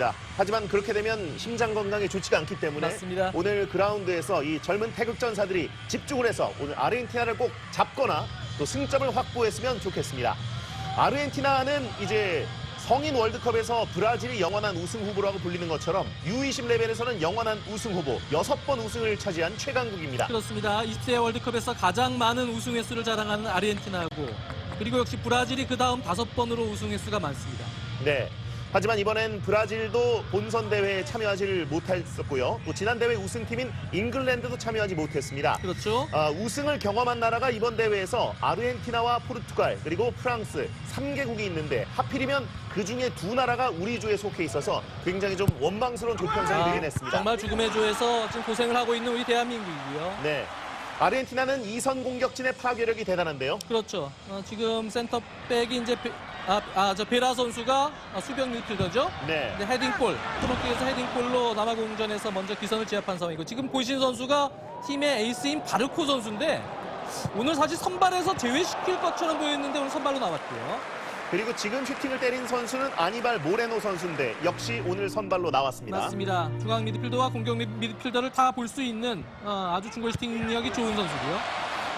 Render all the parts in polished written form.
그렇습니다. 하지만 그렇게 되면 심장 건강에 좋지가 않기 때문에 맞습니다. 오늘 그라운드에서 이 젊은 태극전사들이 집중을 해서 오늘 아르헨티나를 꼭 잡거나 또 승점을 확보했으면 좋겠습니다. 아르헨티나는 이제 성인 월드컵에서 브라질이 영원한 우승 후보라고 불리는 것처럼 U20 레벨에서는 영원한 우승 후보 6번 우승을 차지한 최강국입니다. 그렇습니다. 20세 월드컵에서 가장 많은 우승 횟수를 자랑하는 아르헨티나고 그리고 역시 브라질이 그 다음 5번으로 우승 횟수가 많습니다. 네. 하지만 이번엔 브라질도 본선 대회에 참여하지 못했었고요. 또 지난 대회 우승팀인 잉글랜드도 참여하지 못했습니다. 그렇죠. 우승을 경험한 나라가 이번 대회에서 아르헨티나와 포르투갈 그리고 프랑스 3개국이 있는데 하필이면 그중에 두 나라가 우리 조에 속해 있어서 굉장히 좀 원망스러운 조편성이 되긴 했습니다. 정말 죽음의 조에서 지금 고생을 하고 있는 우리 대한민국이고요. 네. 아르헨티나는 2선 공격진의 파괴력이 대단한데요. 그렇죠. 지금 센터백이 이제 베라 선수가 수비형 미드필더죠. 네. 근데 헤딩골, 프로킥에서 헤딩골로 남아공전에서 먼저 기선을 제압한 상황이고 지금 보이신 선수가 팀의 에이스인 바르코 선수인데 오늘 사실 선발에서 제외시킬 것처럼 보였는데 오늘 선발로 나왔고요. 그리고 지금 슈팅을 때린 선수는 아니발 모레노 선수인데 역시 오늘 선발로 나왔습니다. 맞습니다. 중앙 미드필더와 공격 미드필더를 다 볼 수 있는 아주 중거리 슈팅력이 좋은 선수고요.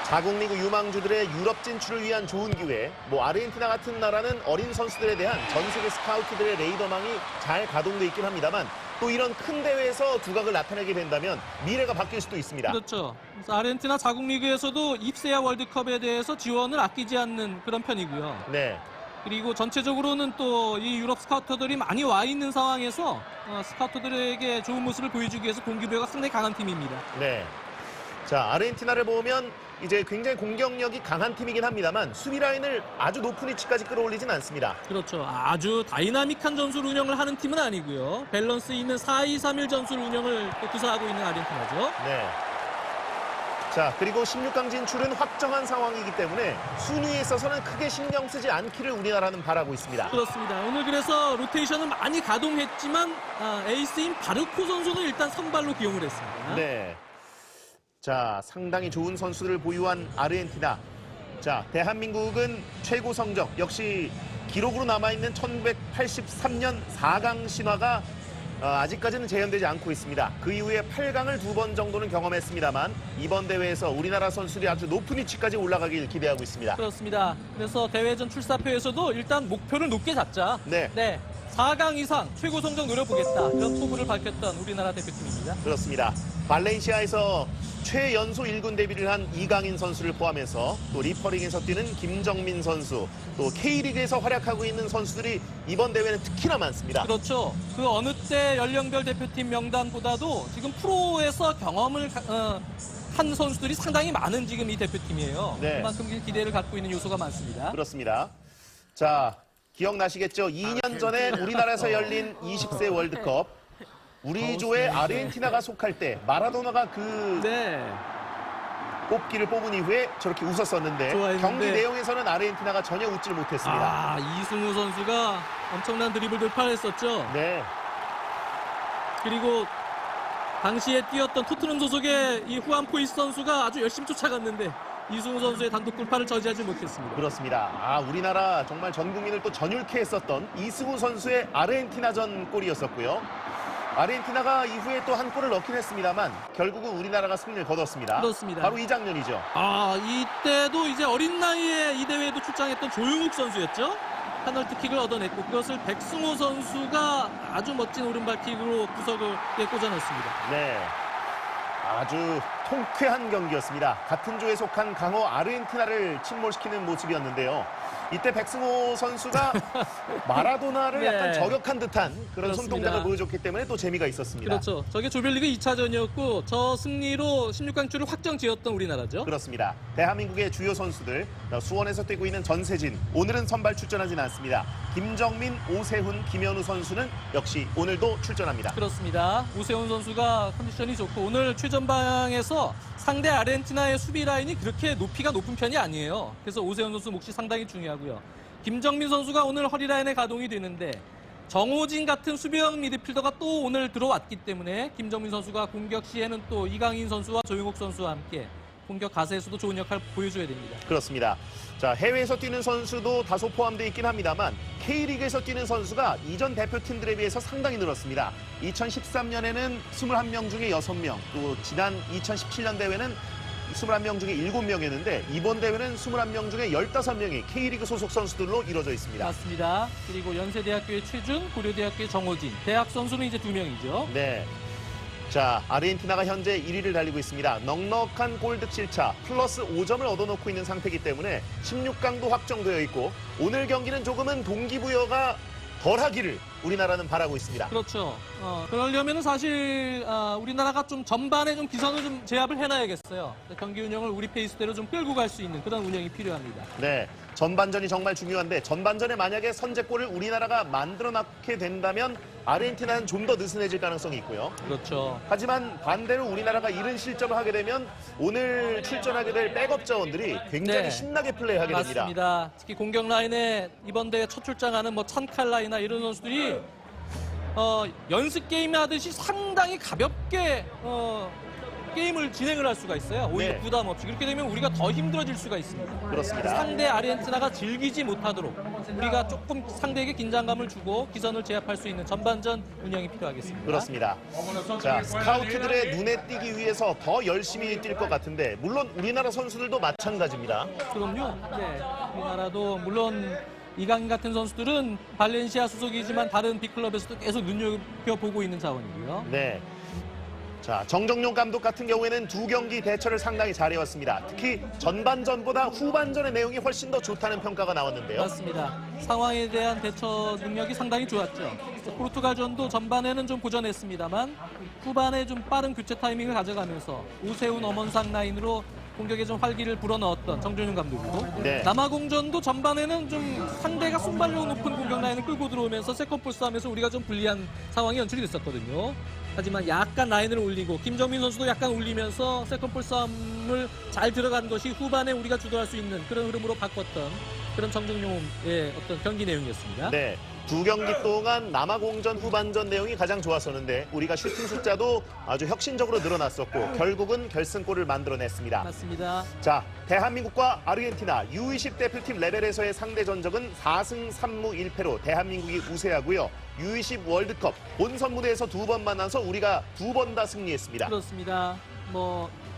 자국리그 유망주들의 유럽 진출을 위한 좋은 기회. 아르헨티나 같은 나라는 어린 선수들에 대한 전 세계 스카우트들의 레이더망이 잘 가동돼 있긴 합니다만 또 이런 큰 대회에서 두각을 나타내게 된다면 미래가 바뀔 수도 있습니다. 그렇죠. 그래서 아르헨티나 자국리그에서도 입세아 월드컵에 대해서 지원을 아끼지 않는 그런 편이고요. 네. 그리고 전체적으로는 또 이 유럽 스카우터들이 많이 와 있는 상황에서 스카우터들에게 좋은 모습을 보여주기 위해서 동기부여가 상당히 강한 팀입니다. 네. 자, 아르헨티나를 보면 이제 굉장히 공격력이 강한 팀이긴 합니다만 수비 라인을 아주 높은 위치까지 끌어올리진 않습니다. 그렇죠. 아주 다이나믹한 전술 운영을 하는 팀은 아니고요. 밸런스 있는 4-2-3-1 전술 운영을 또 구사하고 있는 아르헨티나죠. 네. 자, 그리고 16강 진출은 확정한 상황이기 때문에 순위에 있어서는 크게 신경 쓰지 않기를 우리나라는 바라고 있습니다. 그렇습니다. 오늘 그래서 로테이션은 많이 가동했지만 에이스인 바르코 선수는 일단 선발로 기용을 했습니다. 네. 자, 상당히 좋은 선수를 보유한 아르헨티나. 자, 대한민국은 최고 성적 역시 기록으로 남아있는 1983년 4강 신화가 아직까지는 재현되지 않고 있습니다. 그 이후에 8강을 2번 정도는 경험했습니다만 이번 대회에서 우리나라 선수들이 아주 높은 위치까지 올라가길 기대하고 있습니다. 그렇습니다. 그래서 대회전 출사표에서도 일단 목표를 높게 잡자. 네. 4강 이상 최고 성적 노려보겠다. 이런 포부를 밝혔던 우리나라 대표팀입니다. 그렇습니다. 발렌시아에서 최연소 1군 데뷔를 한 이강인 선수를 포함해서 또 리퍼링에서 뛰는 김정민 선수, 또 K리그에서 활약하고 있는 선수들이 이번 대회는 특히나 많습니다. 그렇죠. 그 어느 때 연령별 대표팀 명단보다도 지금 프로에서 경험을 한 선수들이 상당히 많은 지금 이 대표팀이에요. 네. 그만큼 기대를 갖고 있는 요소가 많습니다. 그렇습니다. 자, 기억나시겠죠? 2년 전에 우리나라에서 열린 20세 월드컵. 우리 조에 아르헨티나가 속할 때 마라도나가 그 뽑기를 뽑은 이후에 저렇게 웃었었는데 좋아했는데. 경기 내용에서는 아르헨티나가 전혀 웃지를 못했습니다. 이승우 선수가 엄청난 드리블 돌파를 했었죠. 네. 그리고 당시에 뛰었던 토트넘 소속의 이 후안 포이스 선수가 아주 열심히 쫓아갔는데 이승우 선수의 단독 돌파를 저지하지 못했습니다. 그렇습니다. 우리나라 정말 전 국민을 또 전율케 했었던 이승우 선수의 아르헨티나전 골이었었고요. 아르헨티나가 이후에 또 한 골을 넣긴 했습니다만 결국은 우리나라가 승리를 거뒀습니다. 그렇습니다. 바로 이 장면이죠. 이때도 이제 어린 나이에 이 대회에도 출장했던 조용욱 선수였죠. 페널티킥을 얻어냈고 그것을 백승호 선수가 아주 멋진 오른발킥으로 구석을 꽂아 넣었습니다. 네. 아주 통쾌한 경기였습니다. 같은 조에 속한 강호 아르헨티나를 침몰시키는 모습이었는데요. 이때 백승호 선수가 마라도나를 약간 저격한 듯한 그런 그렇습니다. 손동작을 보여줬기 때문에 또 재미가 있었습니다. 그렇죠. 저게 조별리그 2차전이었고 저 승리로 16강 출을 확정 지었던 우리나라죠. 그렇습니다. 대한민국의 주요 선수들 수원에서 뛰고 있는 전세진 오늘은 선발 출전하진 않습니다. 김정민, 오세훈, 김현우 선수는 역시 오늘도 출전합니다. 그렇습니다. 오세훈 선수가 컨디션이 좋고 오늘 최전방에서 상대 아르헨티나의 수비 라인이 그렇게 높이가 높은 편이 아니에요. 그래서 오세훈 선수 몫이 상당히 중요하고요. 김정민 선수가 오늘 허리 라인에 가동이 되는데 정호진 같은 수비형 미드필더가 또 오늘 들어왔기 때문에 김정민 선수가 공격 시에는 또 이강인 선수와 조용욱 선수와 함께 공격 가세에서도 좋은 역할 보여줘야 됩니다. 그렇습니다. 자, 해외에서 뛰는 선수도 다소 포함되어 있긴 합니다만 K리그에서 뛰는 선수가 이전 대표팀들에 비해서 상당히 늘었습니다. 2013년에는 21명 중에 6명, 또 지난 2017년 대회는 21명 중에 7명이었는데 이번 대회는 21명 중에 15명이 K리그 소속 선수들로 이루어져 있습니다. 맞습니다. 그리고 연세대학교의 최준, 고려대학교의 정호진, 대학 선수는 이제 2명이죠. 네. 자, 아르헨티나가 현재 1위를 달리고 있습니다. 넉넉한 골 득실차 플러스 5점을 얻어놓고 있는 상태이기 때문에 16강도 확정되어 있고 오늘 경기는 조금은 동기부여가 덜하기를 우리나라는 바라고 있습니다. 그렇죠. 그러려면 사실 우리나라가 좀 전반에 좀 기선을 좀 제압을 해놔야겠어요. 경기 운영을 우리 페이스대로 좀 끌고 갈 수 있는 그런 운영이 필요합니다. 네, 전반전이 정말 중요한데 전반전에 만약에 선제골을 우리나라가 만들어놨게 된다면 아르헨티나는 좀 더 느슨해질 가능성이 있고요. 그렇죠. 하지만 반대로 우리나라가 이른 실점을 하게 되면 오늘 출전하게 될 백업 자원들이 굉장히 네. 신나게 플레이하게 됩니다. 맞습니다. 특히 공격 라인에 이번 대회 첫 출장하는 뭐 찬칼라이나 이런 선수들이 연습 게임 하듯이 상당히 가볍게 게임을 진행을 할 수가 있어요. 오히려 네. 부담 없이. 그렇게 되면 우리가 더 힘들어질 수가 있습니다. 그렇습니다. 상대 아르헨티나가 즐기지 못하도록 우리가 조금 상대에게 긴장감을 주고 기선을 제압할 수 있는 전반전 운영이 필요하겠습니다. 그렇습니다. 자, 스카우트들의 눈에 띄기 위해서 더 열심히 뛸 것 같은데 물론 우리나라 선수들도 마찬가지입니다. 그럼요. 네. 우리나라도 물론 이강인 같은 선수들은 발렌시아 소속이지만 다른 빅클럽에서도 계속 눈여겨보고 있는 자원이고요. 네. 자, 정정용 감독 같은 경우에는 2경기 대처를 상당히 잘해왔습니다. 특히 전반전보다 후반전의 내용이 훨씬 더 좋다는 평가가 나왔는데요. 맞습니다. 상황에 대한 대처 능력이 상당히 좋았죠. 포르투갈전도 전반에는 좀 고전했습니다만 후반에 좀 빠른 교체 타이밍을 가져가면서 오세훈, 엄원상 라인으로 공격에 좀 활기를 불어넣었던 정준영 감독이고 네. 남아공전도 전반에는 좀 상대가 순발력 높은 공격 라인을 끌고 들어오면서 세컨볼 싸움에서 우리가 좀 불리한 상황이 연출이 됐었거든요. 하지만 약간 라인을 올리고 김정민 선수도 약간 올리면서 세컨볼 싸움을 잘 들어간 것이 후반에 우리가 주도할 수 있는 그런 흐름으로 바꿨던 그런 정정용의 어떤 경기 내용이었습니다. 네. 2경기 동안 남아공전 후반전 내용이 가장 좋았었는데 우리가 슈팅 숫자도 아주 혁신적으로 늘어났었고 결국은 결승골을 만들어냈습니다. 맞습니다. 자, 대한민국과 아르헨티나 U20 대표팀 레벨에서의 상대 전적은 4승 3무 1패로 대한민국이 우세하고요. U20 월드컵 본선 무대에서 2번 만나서 우리가 2번 다 승리했습니다. 그렇습니다.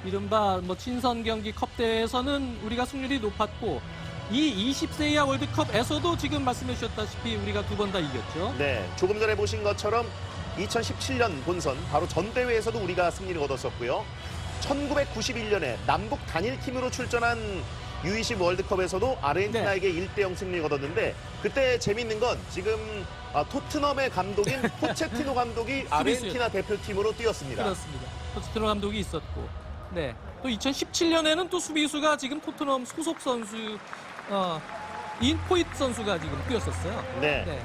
이른바 친선 경기 컵 대회에서는 우리가 승률이 높았고 이 20세 이하 월드컵에서도 지금 말씀해 주셨다시피 우리가 2번 다 이겼죠. 네, 조금 전에 보신 것처럼 2017년 본선 바로 전 대회에서도 우리가 승리를 거뒀었고요. 1991년에 남북 단일팀으로 출전한 U20 월드컵에서도 아르헨티나에게 1대0 승리를 거뒀는데 그때 재밌는 건 지금 토트넘의 감독인 포체티노 감독이 아르헨티나 대표팀으로 뛰었습니다. 그렇습니다. 포체티노 감독이 있었고, 네. 또 2017년에는 또 수비수가 지금 토트넘 소속 선수 인포이트 선수가 지금 뛰었었어요. 네.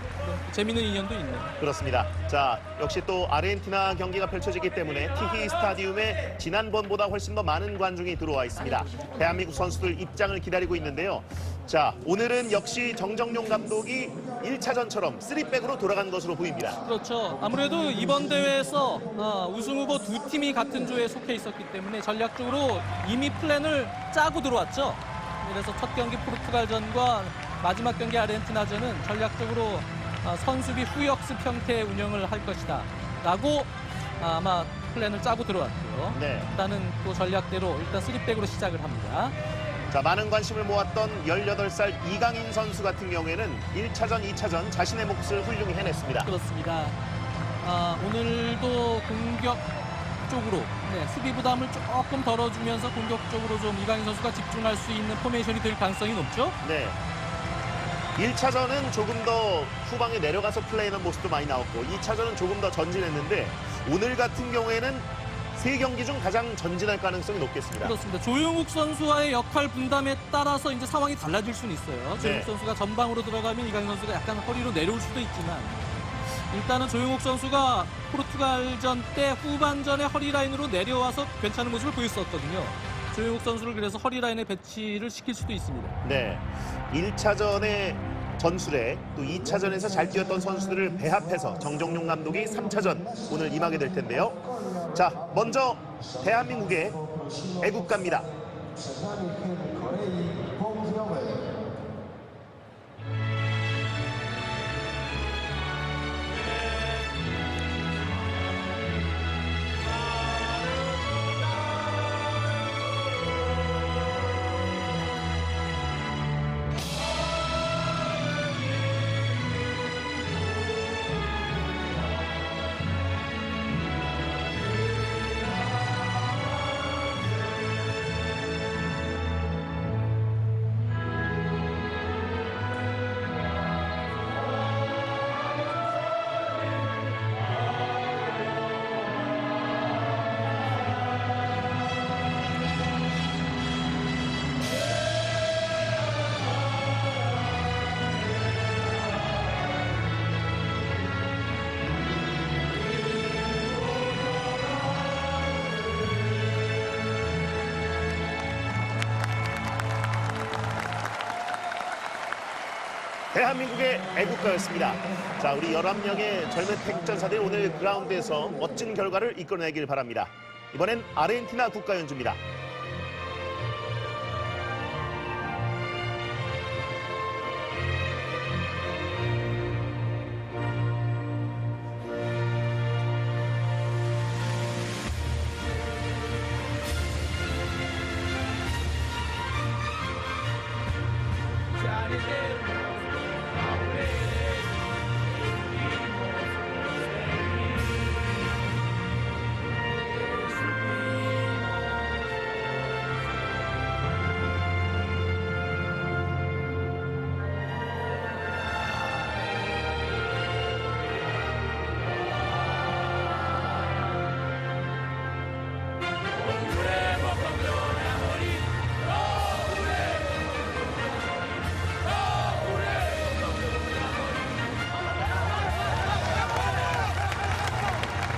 재밌는 인연도 있네요. 그렇습니다. 자, 역시 또 아르헨티나 경기가 펼쳐지기 때문에 티히 스타디움에 지난번보다 훨씬 더 많은 관중이 들어와 있습니다. 대한민국 선수들 입장을 기다리고 있는데요. 자, 오늘은 역시 정정용 감독이 1차전처럼 3백으로 돌아간 것으로 보입니다. 그렇죠. 아무래도 이번 대회에서 우승 후보 두 팀이 같은 조에 속해 있었기 때문에 전략적으로 이미 플랜을 짜고 들어왔죠. 그래서 첫 경기 포르투갈전과 마지막 경기 아르헨티나전은 전략적으로 선수비 후역습 형태의 운영을 할 것이다 라고 아마 플랜을 짜고 들어왔고요. 네. 일단은 그 전략대로 일단 3백으로 시작을 합니다. 자, 많은 관심을 모았던 18살 이강인 선수 같은 경우에는 1차전, 2차전 자신의 몫을 훌륭히 해냈습니다. 그렇습니다. 오늘도 공격 쪽으로 수비 부담을 조금 덜어주면서 공격적으로 좀 이강인 선수가 집중할 수 있는 포메이션이 될 가능성이 높죠. 네. 1차전은 조금 더 후방에 내려가서 플레이하는 모습도 많이 나왔고 2차전은 조금 더 전진했는데 오늘 같은 경우에는 3경기 중 가장 전진할 가능성이 높겠습니다. 그렇습니다. 조용욱 선수와의 역할 분담에 따라서 이제 상황이 달라질 수는 있어요. 조용욱 선수가 전방으로 들어가면 이강인 선수가 약간 허리로 내려올 수도 있지만 일단은 조용욱 선수가 포르투갈전 때 후반전에 허리 라인으로 내려와서 괜찮은 모습을 보였었거든요. 조용욱 선수를 그래서 허리 라인에 배치를 시킬 수도 있습니다. 네, 1차전의 전술에 또 2차전에서 잘 뛰었던 선수들을 배합해서 정정용 감독이 3차전 오늘 임하게 될 텐데요. 자, 먼저 대한민국의 애국가입니다. 审判員兼コレイ・ポンズヨメ 대한민국의 애국가였습니다. 자, 우리 11명의 젊은 태극전사들이 오늘 그라운드에서 멋진 결과를 이끌어내길 바랍니다. 이번엔 아르헨티나 국가연주입니다.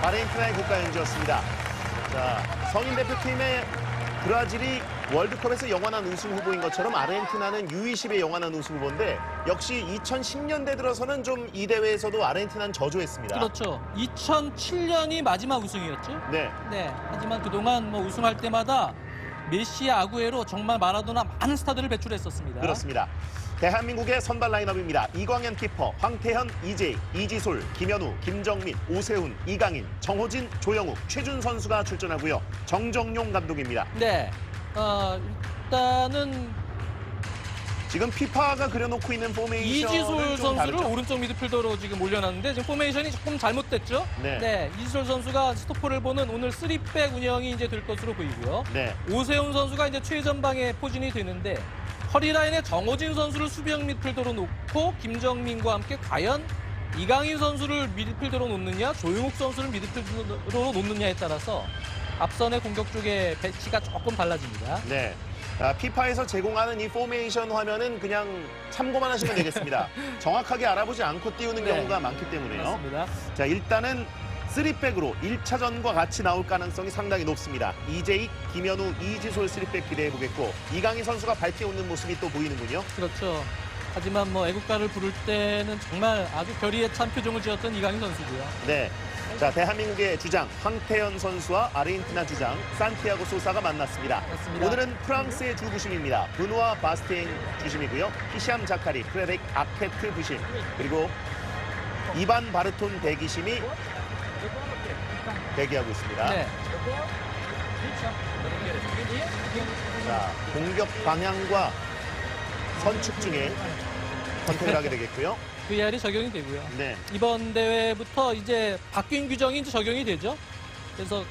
아르헨티나의 국가연주였습니다. 자, 성인 대표팀의 브라질이 월드컵에서 영원한 우승 후보인 것처럼 아르헨티나는 U20의 영원한 우승 후보인데 역시 2010년대 들어서는 좀 이 대회에서도 아르헨티나는 저조했습니다. 그렇죠. 2007년이 마지막 우승이었죠. 네. 네. 하지만 그동안 뭐 우승할 때마다 메시, 아구에로 정말 마라도나 많은 스타들을 배출했었습니다. 그렇습니다. 대한민국의 선발 라인업입니다. 이광현 키퍼, 황태현, 이재익, 이지솔, 김현우, 김정민, 오세훈, 이강인, 정호진, 조영욱, 최준 선수가 출전하고요. 정정용 감독입니다. 네. 일단은 지금 피파가 그려놓고 있는 포메이션은 이지솔 좀 선수를 다르죠? 오른쪽 미드필더로 지금 올려놨는데 지금 포메이션이 조금 잘못됐죠. 네. 이지솔 선수가 스토퍼를 보는 오늘 3백 운영이 이제 될 것으로 보이고요. 네. 오세훈 선수가 이제 최전방에 포진이 되는데 허리라인에 정호진 선수를 수비형 미드필더로 놓고 김정민과 함께 과연 이강인 선수를 미드필더로 놓느냐 조용욱 선수를 미드필더로 놓느냐에 따라서 앞선의 공격 쪽의 배치가 조금 달라집니다. 네. 피파에서 제공하는 이 포메이션 화면은 그냥 참고만 하시면 되겠습니다. 정확하게 알아보지 않고 띄우는 네. 경우가 많기 때문에요. 그렇습니다. 자, 일단은 3백으로 1차전과 같이 나올 가능성이 상당히 높습니다. 이재익, 김현우, 이지솔 3백 기대해보겠고 이강인 선수가 밝혀오는 모습이 또 보이는군요. 그렇죠. 하지만 뭐 애국가를 부를 때는 정말 아주 결의에 찬 표정을 지었던 이강인 선수고요. 네. 자, 대한민국의 주장 황태현 선수와 아르헨티나 주장 산티아고 소사가 만났습니다. 맞습니다. 오늘은 프랑스의 주 부심입니다. 브누아 바스테인 주심이고요. 히샴 자카리, 프레덱 아케트 부심, 그리고 이반 바르톤 대기심이 대기하고 있습니다. 네. 자, 공격 방향과 선축 중에 선택을 하게 되겠고요. VR이 적용이 되고요. 네. 이번 대회부터 이제 바뀐 규정이 이제 적용이 되죠. 그래서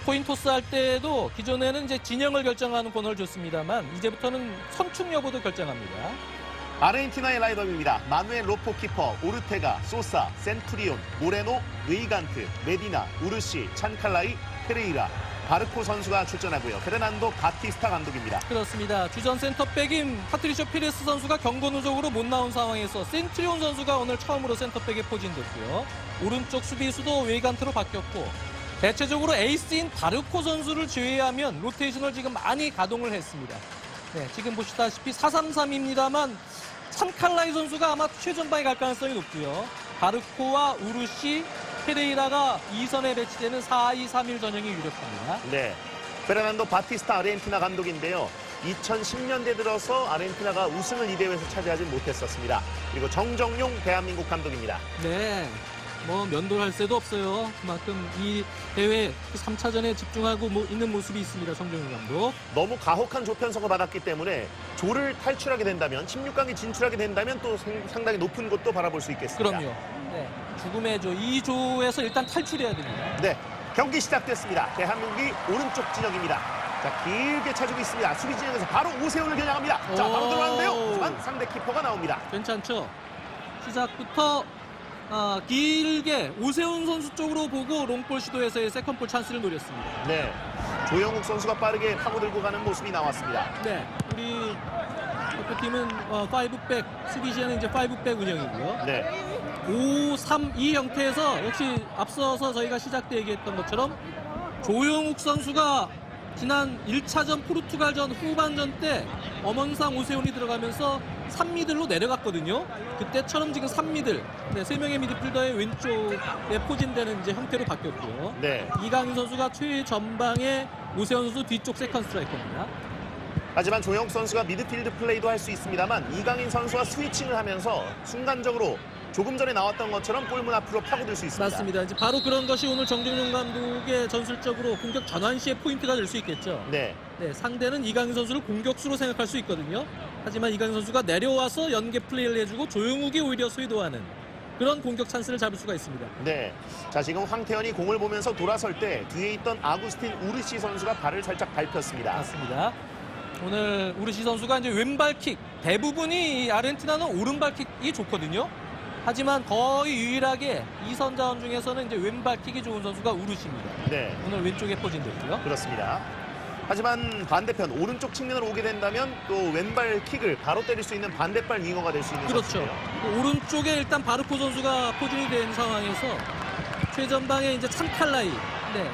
코인 토스 할 때도 기존에는 이제 진영을 결정하는 권한을 줬습니다만 이제부터는 선축 여부도 결정합니다. 아르헨티나의 라인업입니다. 마누엘 로포 키퍼, 오르테가, 소사, 센투리온, 모레노, 웨이간트, 메디나, 우르시, 찬칼라이, 페레이라, 바르코 선수가 출전하고요. 페르난도 바티스타 감독입니다. 그렇습니다. 주전 센터백인 파트리쇼 피레스 선수가 경고 누적으로 못 나온 상황에서 센트리온 선수가 오늘 처음으로 센터백에 포진됐고요. 오른쪽 수비수도 웨이간트로 바뀌었고 대체적으로 에이스인 바르코 선수를 제외하면 로테이션을 지금 많이 가동을 했습니다. 네, 지금 보시다시피 4-3-3입니다만 찬칼라이 선수가 아마 최전방에 갈 가능성이 높고요. 바르코와 우르시, 페레이라가 2선에 배치되는 4-2-3-1 전형이 유력합니다. 네. 페르난도 바티스타 아르헨티나 감독인데요. 2010년대 들어서 아르헨티나가 우승을 이 대회에서 차지하지 못했었습니다. 그리고 정정용 대한민국 감독입니다. 네. 뭐 면도할 새도 없어요. 그만큼 이 대회 3차전에 집중하고 있는 모습이 있습니다. 정정용 감독. 너무 가혹한 조편성을 받았기 때문에 조를 탈출하게 된다면 16강에 진출하게 된다면 또 상당히 높은 곳도 바라볼 수 있겠습니다. 그럼요. 네. 죽음의 조, 이 조에서 일단 탈출해야 됩니다. 네, 경기 시작됐습니다. 대한민국이 오른쪽 진영입니다. 자, 길게 차주고 있습니다. 수비 진영에서 바로 오세훈을 겨냥합니다. 자, 바로 오. 들어가는데요. 하지만 상대 키퍼가 나옵니다. 괜찮죠? 시작부터 길게 오세훈 선수 쪽으로 보고 롱볼 시도에서의 세컨볼 찬스를 노렸습니다. 네, 조영욱 선수가 빠르게 파고들고 가는 모습이 나왔습니다. 네, 우리 대표팀은 5백, 수비 시에는 이제 5백 운영이고요. 네, 5-3-2 형태에서 역시 앞서서 저희가 시작 때 얘기했던 것처럼 조영욱 선수가 지난 1차전 포르투갈전 후반전 때 엄원상 오세훈이 들어가면서 3미들로 내려갔거든요. 그때처럼 지금 3미들, 네, 3명의 미드필더의 왼쪽에 포진되는 이제 형태로 바뀌었고요. 네. 이강인 선수가 최전방에 오세훈 선수 뒤쪽 세컨 스트라이커입니다. 하지만 조영욱 선수가 미드필드 플레이도 할 수 있습니다만 이강인 선수와 스위칭을 하면서 순간적으로 조금 전에 나왔던 것처럼 골문 앞으로 파고들 수 있습니다. 맞습니다. 이제 바로 그런 것이 오늘 정정용 감독의 전술적으로 공격 전환 시의 포인트가 될 수 있겠죠. 네, 네, 상대는 이강인 선수를 공격수로 생각할 수 있거든요. 하지만 이강인 선수가 내려와서 연계 플레이를 해주고 조영욱이 오히려 쇄도하는 그런 공격 찬스를 잡을 수가 있습니다. 네. 자, 지금 황태현이 공을 보면서 돌아설 때 뒤에 있던 아구스틴 우르시 선수가 발을 살짝 밟혔습니다. 맞습니다. 오늘 우르시 선수가 이제 왼발킥, 대부분이 이 아르헨티나는 오른발킥이 좋거든요. 하지만 거의 유일하게 이선 자원 중에서는 이제 왼발킥이 좋은 선수가 우르시입니다. 네, 오늘 왼쪽에 포진됐고요. 그렇습니다. 하지만 반대편 오른쪽 측면으로 오게 된다면 또 왼발 킥을 바로 때릴 수 있는 반대발 윙어가 될 수 있는 그렇죠. 선수예요. 오른쪽에 일단 바르코 선수가 포진이 된 상황에서 최전방에 이제 찬칼라이, 네,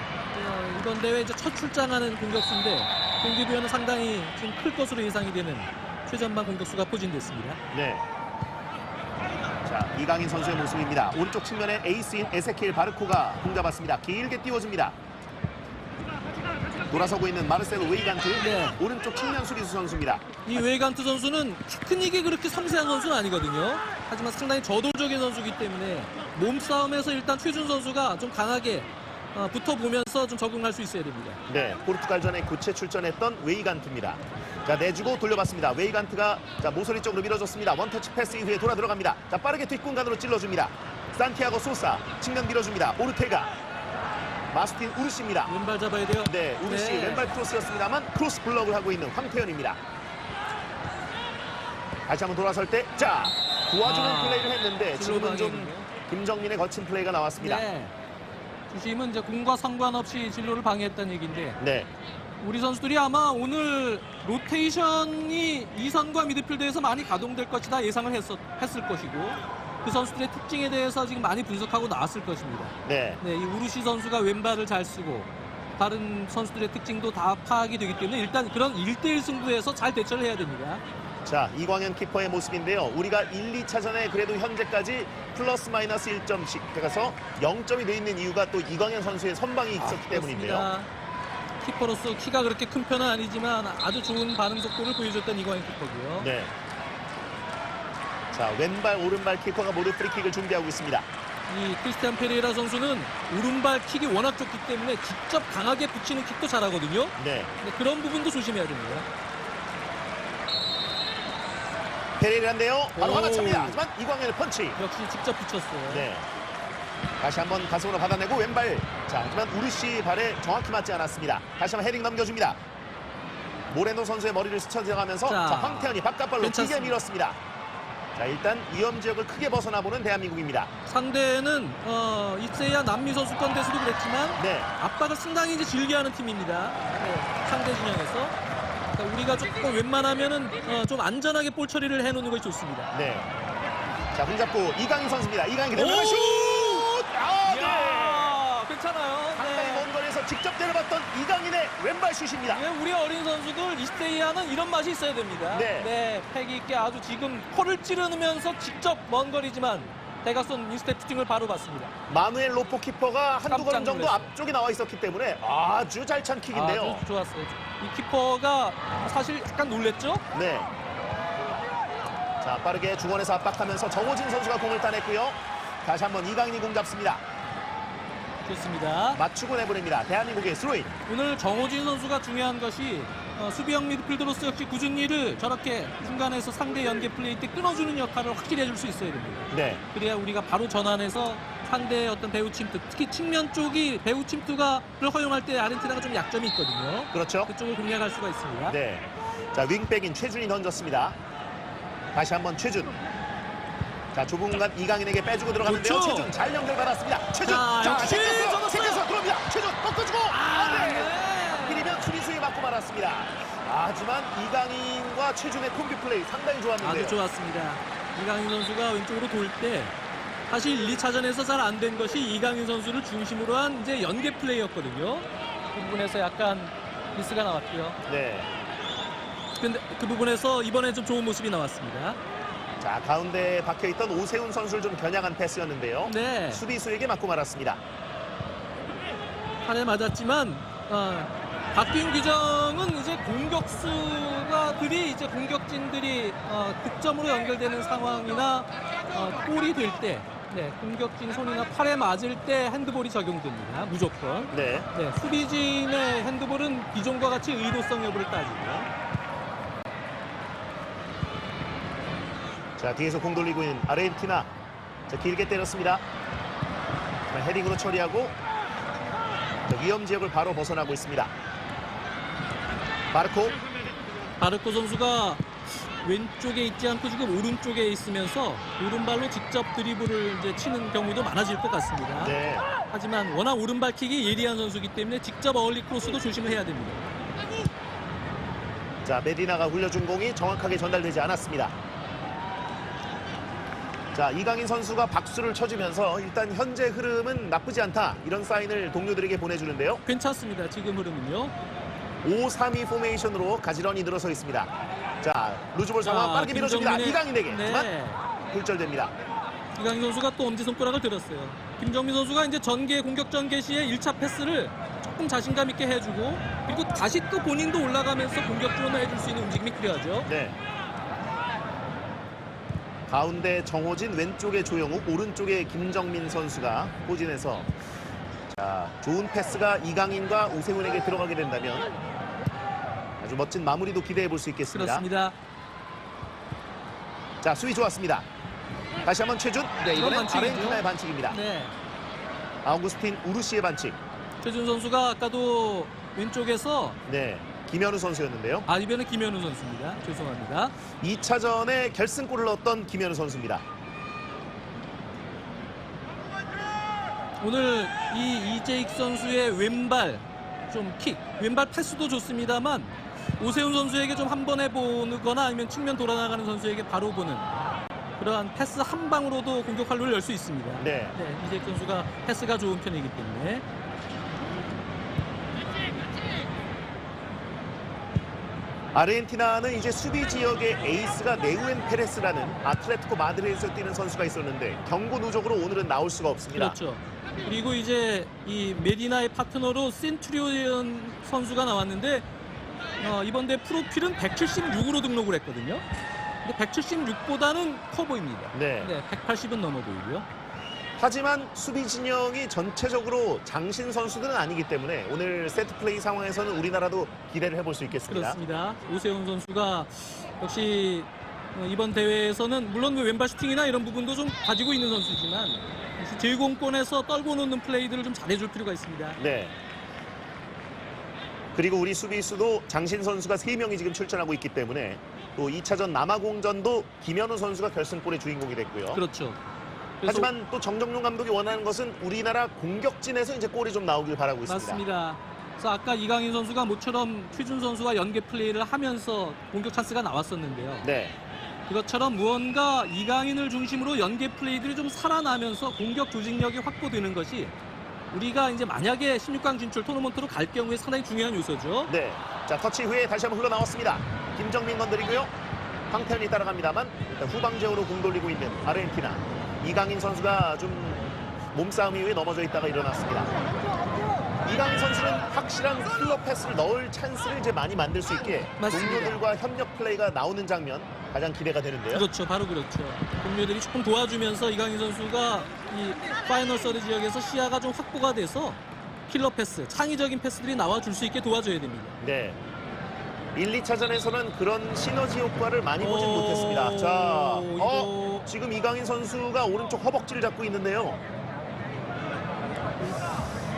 이번 대회 이제 첫 출장하는 공격수인데 경기도에는 상당히 좀 클 것으로 예상이 되는 최전방 공격수가 포진됐습니다. 네. 자, 이강인 선수의 모습입니다. 오른쪽 측면에 에이스인 에세키엘 바르코가 공 잡았습니다. 길게 띄워줍니다. 돌아서고 있는 마르셀로 웨이간트. 네. 오른쪽 측면 수비수 선수입니다. 이 웨이간트 선수는 테크닉이 그렇게 섬세한 선수는 아니거든요. 하지만 상당히 저돌적인 선수이기 때문에 몸싸움에서 일단 최준 선수가 좀 강하게 붙어보면서 좀 적응할 수 있어야 됩니다. 네, 포르투갈전에 교체 출전했던 웨이간트입니다. 자, 내주고 돌려봤습니다. 웨이간트가 자 모서리 쪽으로 밀어줬습니다. 원터치 패스 이후에 돌아 들어갑니다. 자, 빠르게 뒷공간으로 찔러줍니다. 산티아고 소사 측면 밀어줍니다. 오르테가. 마스틴 우르시입니다. 왼발 잡아야 돼요. 네, 우르시 네. 왼발 크로스였습니다만 크로스 블럭을 하고 있는 황태현입니다. 다시 한번 돌아설 때, 자, 도와주는 플레이를 했는데 지금은 좀 진로방해군요. 김정민의 거친 플레이가 나왔습니다. 네. 주심은 이제 공과 상관없이 진로를 방해했다는 얘기인데 네, 우리 선수들이 아마 오늘 로테이션이 이선과 미드필드에서 많이 가동될 것이다 예상을 했을 것이고 그 선수들의 특징에 대해서 지금 많이 분석하고 나왔을 것입니다. 네, 네, 이 우르시 선수가 왼발을 잘 쓰고 다른 선수들의 특징도 다 파악이 되기 때문에 일단 그런 1대1 승부에서 잘 대처를 해야 됩니다. 자, 이광현 키퍼의 모습인데요. 우리가 1, 2차전에 그래도 현재까지 플러스 마이너스 1점씩 해서 0점이 돼 있는 이유가 또 이광현 선수의 선방이 있었기 때문인데요. 그렇습니다. 키퍼로서 키가 그렇게 큰 편은 아니지만 아주 좋은 반응 속도를 보여줬던 이광현 키퍼고요. 네. 자, 왼발, 오른발 키퍼가 모두 프리킥을 준비하고 있습니다. 이 크리스티안 페레이라 선수는 오른발 킥이 워낙 좋기 때문에 직접 강하게 붙이는 킥도 잘하거든요. 네, 근데 그런 부분도 조심해야 됩니다. 페레이라인데요. 바로 오. 하나 찹니다. 하지만 이광현의 펀치. 역시 직접 붙였어요. 네. 다시 한번 가슴으로 받아내고 왼발. 자, 하지만 우르시 발에 정확히 맞지 않았습니다. 다시 한번 헤딩 넘겨줍니다. 모레노 선수의 머리를 스쳐들어가면서 자, 자, 황태현이 바깥발로 길게 괜찮습니다. 밀었습니다. 자, 일단 위험 지역을 크게 벗어나보는 대한민국입니다. 상대는 이세야 남미 선수권 대수도 그랬지만 네, 압박을 상당히 이제 즐겨하는 팀입니다. 네, 상대 진영에서. 그러니까 우리가 조금 웬만하면은 좀 안전하게 볼 처리를 해놓는 것이 좋습니다. 네. 자, 공 잡고 이강인 선수입니다. 이강인 그대로 오! 슛! 아, 네. 이야, 괜찮아요. 상당히 네. 먼 거리에서 직접 때려봤던 이강인의 왼발 슛입니다. 네, 우리 어린 선수들 20대 이하는 이런 맛이 있어야 됩니다. 네. 패기 있게 아주 지금 코를 찌르면서 직접 먼 거리지만 대각선 인스텝 슈팅을 바로 봤습니다. 마누엘 로포 키퍼가 한두 깜짝 걸음 정도 놀랐어요. 앞쪽에 나와 있었기 때문에 아주 잘 찬 킥인데요. 아주 좋았어요. 이 키퍼가 사실 약간 놀랬죠? 네. 자, 빠르게 중원에서 압박하면서 정호진 선수가 공을 따냈고요. 다시 한번 이강인이 공 잡습니다. 좋습니다. 맞추고 내보냅니다. 대한민국의 스로인. 오늘 정호진 선수가 중요한 것이 수비형 미드필더로서 역시 구준리를 저렇게 중간에서 상대 연계 플레이 때 끊어주는 역할을 확실히 해줄 수 있어야 됩니다. 네. 그래야 우리가 바로 전환해서 상대의 어떤 배우 침투, 특히 측면 쪽이 배우 침투를 허용할 때 아르헨티나가 좀 약점이 있거든요. 그렇죠. 그쪽을 공략할 수가 있습니다. 네. 자, 윙백인 최준이 던졌습니다. 다시 한번 최준. 자, 좁은 공간 이강인에게 빼주고 들어갔는데요. 그렇죠. 최준 잘 연결받았습니다. 최준. 자, 역시 챙겼어요. 접었어요. 챙겨서 들어옵니다. 최준 꺾어주고. 네. 네. 하필이면 수비수에 맞고 말았습니다. 하지만 이강인과 최준의 콤비 플레이 상당히 좋았는데요. 아주 좋았습니다. 이강인 선수가 왼쪽으로 돌 때 사실 1, 2차전에서 잘 안 된 것이 이강인 선수를 중심으로 한 이제 연계 플레이였거든요. 그 부분에서 약간 미스가 나왔고요. 네. 근데 그 부분에서 이번에 좀 좋은 모습이 나왔습니다. 자, 가운데에 박혀있던 오세훈 선수를 좀 겨냥한 패스였는데요. 네. 수비수에게 맞고 말았습니다. 한해 맞았지만 바뀐 규정은 이제 이제 공격진들이 득점으로 연결되는 상황이나 골이 될 때 공격진 손이나 팔에 맞을 때 핸드볼이 적용됩니다. 무조건. 네. 네, 수비진의 핸드볼은 기존과 같이 의도성 여부를 따지고요. 자, 뒤에서 공 돌리고 있는 아르헨티나. 자, 길게 때렸습니다. 자, 헤딩으로 처리하고 자, 위험 지역을 바로 벗어나고 있습니다. 바르코 선수가 왼쪽에 있지 않고 지금 오른쪽에 있으면서 오른발로 직접 드리블을 이제 치는 경우도 많아질 것 같습니다. 네. 하지만 워낙 오른발 킥이 예리한 선수이기 때문에 직접 어울리 크로스도 조심을 해야 됩니다. 자, 메디나가 굴려준 공이 정확하게 전달되지 않았습니다. 자, 이강인 선수가 박수를 쳐주면서 일단 현재 흐름은 나쁘지 않다. 이런 사인을 동료들에게 보내주는데요. 괜찮습니다. 지금 흐름은요. 5-3-2 포메이션으로 가지런히 늘어서 있습니다. 자, 루즈볼 상황 빠르게 밀어줍니다. 이강인에게. 하지만 굴절됩니다. 이강인 선수가 또 엄지손가락을 들었어요. 김정민 선수가 이제 공격 전개 시에 1차 패스를 조금 자신감 있게 해주고 그리고 다시 또 본인도 올라가면서 공격 주원을 해줄 수 있는 움직임이 필요하죠. 네. 가운데 정호진, 왼쪽에 조영욱, 오른쪽에 김정민 선수가 포진해서 자, 좋은 패스가 이강인과 오세훈에게 들어가게 된다면 아주 멋진 마무리도 기대해 볼 수 있겠습니다. 그렇습니다. 자, 수비 좋았습니다. 다시 한번 최준. 네, 이번엔 반칙이죠. 아르헨티나의 반칙입니다. 네. 아우구스틴 우르시의 반칙. 최준 선수가 아까도 왼쪽에서 네, 김현우 선수였는데요. 이번에 김현우 선수입니다. 죄송합니다. 2차전에 결승골을 넣었던 김현우 선수입니다. 오늘 이 이재익 선수의 왼발 왼발 패스도 좋습니다.만 오세훈 선수에게 좀 한 번 해보거나 아니면 측면 돌아나가는 선수에게 바로 보는 그러한 패스 한 방으로도 공격 활로를 열 수 있습니다. 네. 이재익 선수가 패스가 좋은 편이기 때문에. 아르헨티나는 이제 수비 지역의 에이스가 네우엔 페레스라는 아틀레티코 마드리드에서 뛰는 선수가 있었는데 경고 누적으로 오늘은 나올 수가 없습니다. 그렇죠. 그리고 이제 이 메디나의 파트너로 센투리온 선수가 나왔는데 이번 대회 프로필은 176으로 등록을 했거든요. 근데 176보다는 커 보입니다. 네. 180은 넘어 보이고요. 하지만 수비 진영이 전체적으로 장신 선수들은 아니기 때문에 오늘 세트 플레이 상황에서는 우리나라도 기대를 해볼 수 있겠습니다. 그렇습니다. 오세훈 선수가 역시 이번 대회에서는 물론 왼발 슈팅이나 이런 부분도 좀 가지고 있는 선수지만 제공권에서 떨고 놓는 플레이들을 좀 잘해줄 필요가 있습니다. 네. 그리고 우리 수비수도 장신 선수가 3명이 지금 출전하고 있기 때문에 또 2차전 남아공전도 김현우 선수가 결승골의 주인공이 됐고요. 그렇죠. 하지만 또 정정용 감독이 원하는 것은 우리나라 공격진에서 이제 골이 좀 나오길 바라고 있습니다. 맞습니다. 그래서 아까 이강인 선수가 모처럼 최준 선수와 연계 플레이를 하면서 공격 찬스가 나왔었는데요. 네. 그것처럼 무언가 이강인을 중심으로 연계 플레이들이 좀 살아나면서 공격 조직력이 확보되는 것이 우리가 이제 만약에 16강 진출 토너먼트로 갈 경우에 상당히 중요한 요소죠. 네. 자, 터치 후에 다시 한번 흘러나왔습니다. 김정민 건드리고요. 황태현이 따라갑니다만 일단 후방 지역으로 공 돌리고 있는 아르헨티나. 이강인 선수가 좀 몸싸움 이후에 넘어져 있다가 일어났습니다. 이강인 선수는 확실한 킬러 패스를 넣을 찬스를 이제 많이 만들 수 있게 맞습니다. 동료들과 협력 플레이가 나오는 장면 가장 기대가 되는데요. 그렇죠. 바로 그렇죠. 동료들이 조금 도와주면서 이강인 선수가 이 파이널 서드 지역에서 시야가 좀 확보가 돼서 킬러 패스, 창의적인 패스들이 나와줄 수 있게 도와줘야 됩니다. 네. 1, 2차전에서는 그런 시너지 효과를 많이 보진 못했습니다. 자, 이거 지금 이강인 선수가 오른쪽 허벅지를 잡고 있는데요.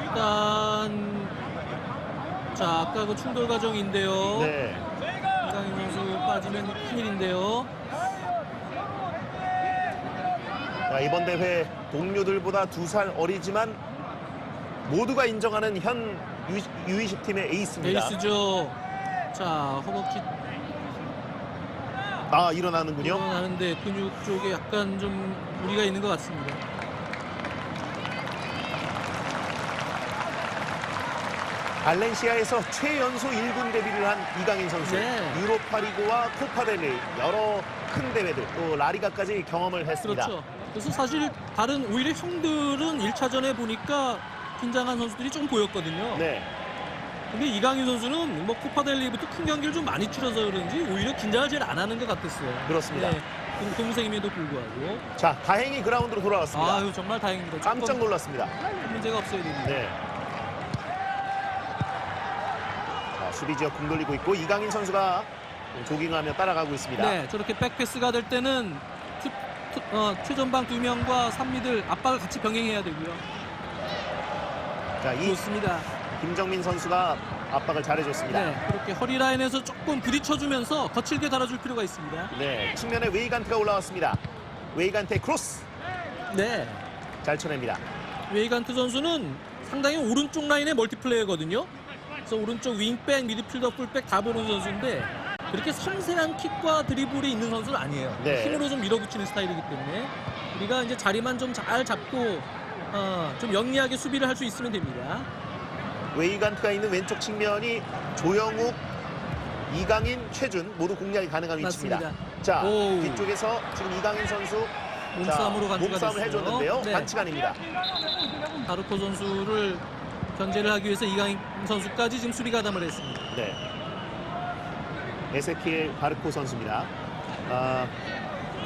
일단 자 아까 그 충돌 과정인데요. 네. 이강인 선수 빠지면 큰일인데요. 자, 이번 대회 동료들보다 2살 어리지만 모두가 인정하는 현 U20 팀의 에이스입니다. 에이스죠. 자 허벅지 일어나는군요. 나는데 근육 쪽에 약간 좀 무리가 있는 것 같습니다. 발렌시아에서 최연소 1군 데뷔를 한 이강인 선수. 네. 유로파리그와 코파델리 여러 큰 대회들 또 라리가까지 경험을 했습니다. 그렇죠. 그래서 사실 다른 오히려 형들은 1차전에 보니까 긴장한 선수들이 좀 보였거든요. 네. 근데 이강인 선수는 뭐 코파델리부터 큰 경기를 좀 많이 치러서 그런지 오히려 긴장을 제일 안 하는 것 같았어요. 그렇습니다. 네, 동생임에도 불구하고. 자, 다행히 그라운드로 돌아왔습니다. 아유 정말 다행입니다. 깜짝 놀랐습니다. 문제가 없어야 됩니다. 네. 자, 수비 지역 공 돌리고 있고 이강인 선수가 조깅하며 따라가고 있습니다. 네, 저렇게 백패스가 될 때는 최전방 2명과 3미들 압박을 같이 병행해야 되고요. 자, 이 좋습니다. 김정민 선수가 압박을 잘해줬습니다. 네, 그렇게 허리 라인에서 조금 부딪혀주면서 거칠게 달아줄 필요가 있습니다. 네, 측면에 웨이간트가 올라왔습니다. 웨이간트의 크로스 네, 잘 쳐냅니다. 웨이간트 선수는 상당히 오른쪽 라인의 멀티플레이어거든요. 그래서 오른쪽 윙백, 미드필더, 풀백 다 보는 선수인데 그렇게 섬세한 킥과 드리블이 있는 선수는 아니에요. 네. 힘으로 좀 밀어붙이는 스타일이기 때문에 우리가 이제 자리만 좀 잘 잡고 좀 영리하게 수비를 할 수 있으면 됩니다. 웨이간트가 있는 왼쪽 측면이 조영욱, 이강인, 최준 모두 공략이 가능한 위치입니다. 맞습니다. 자, 오. 뒤쪽에서 지금 이강인 선수 몸싸움으로 간주가 몸싸움을 됐어요. 해줬는데요. 네. 반칙 아닙니다. 바르코 선수를 견제를 하기 위해서 이강인 선수까지 지금 수비 가담을 했습니다. 네. 에세키엘 바르코 선수입니다.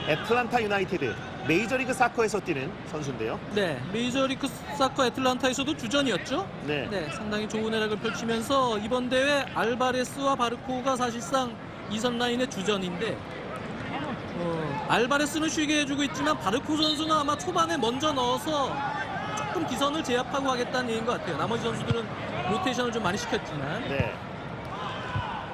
애틀란타 유나이티드 메이저리그 사커에서 뛰는 선수인데요. 네, 메이저리그 사커 애틀란타에서도 주전이었죠. 네. 네, 상당히 좋은 활약을 펼치면서 이번 대회 알바레스와 바르코가 사실상 2선 라인의 주전인데 알바레스는 쉬게 해주고 있지만 바르코 선수는 아마 초반에 먼저 넣어서 조금 기선을 제압하고 하겠다는 얘기인 것 같아요. 나머지 선수들은 로테이션을 좀 많이 시켰지만 네.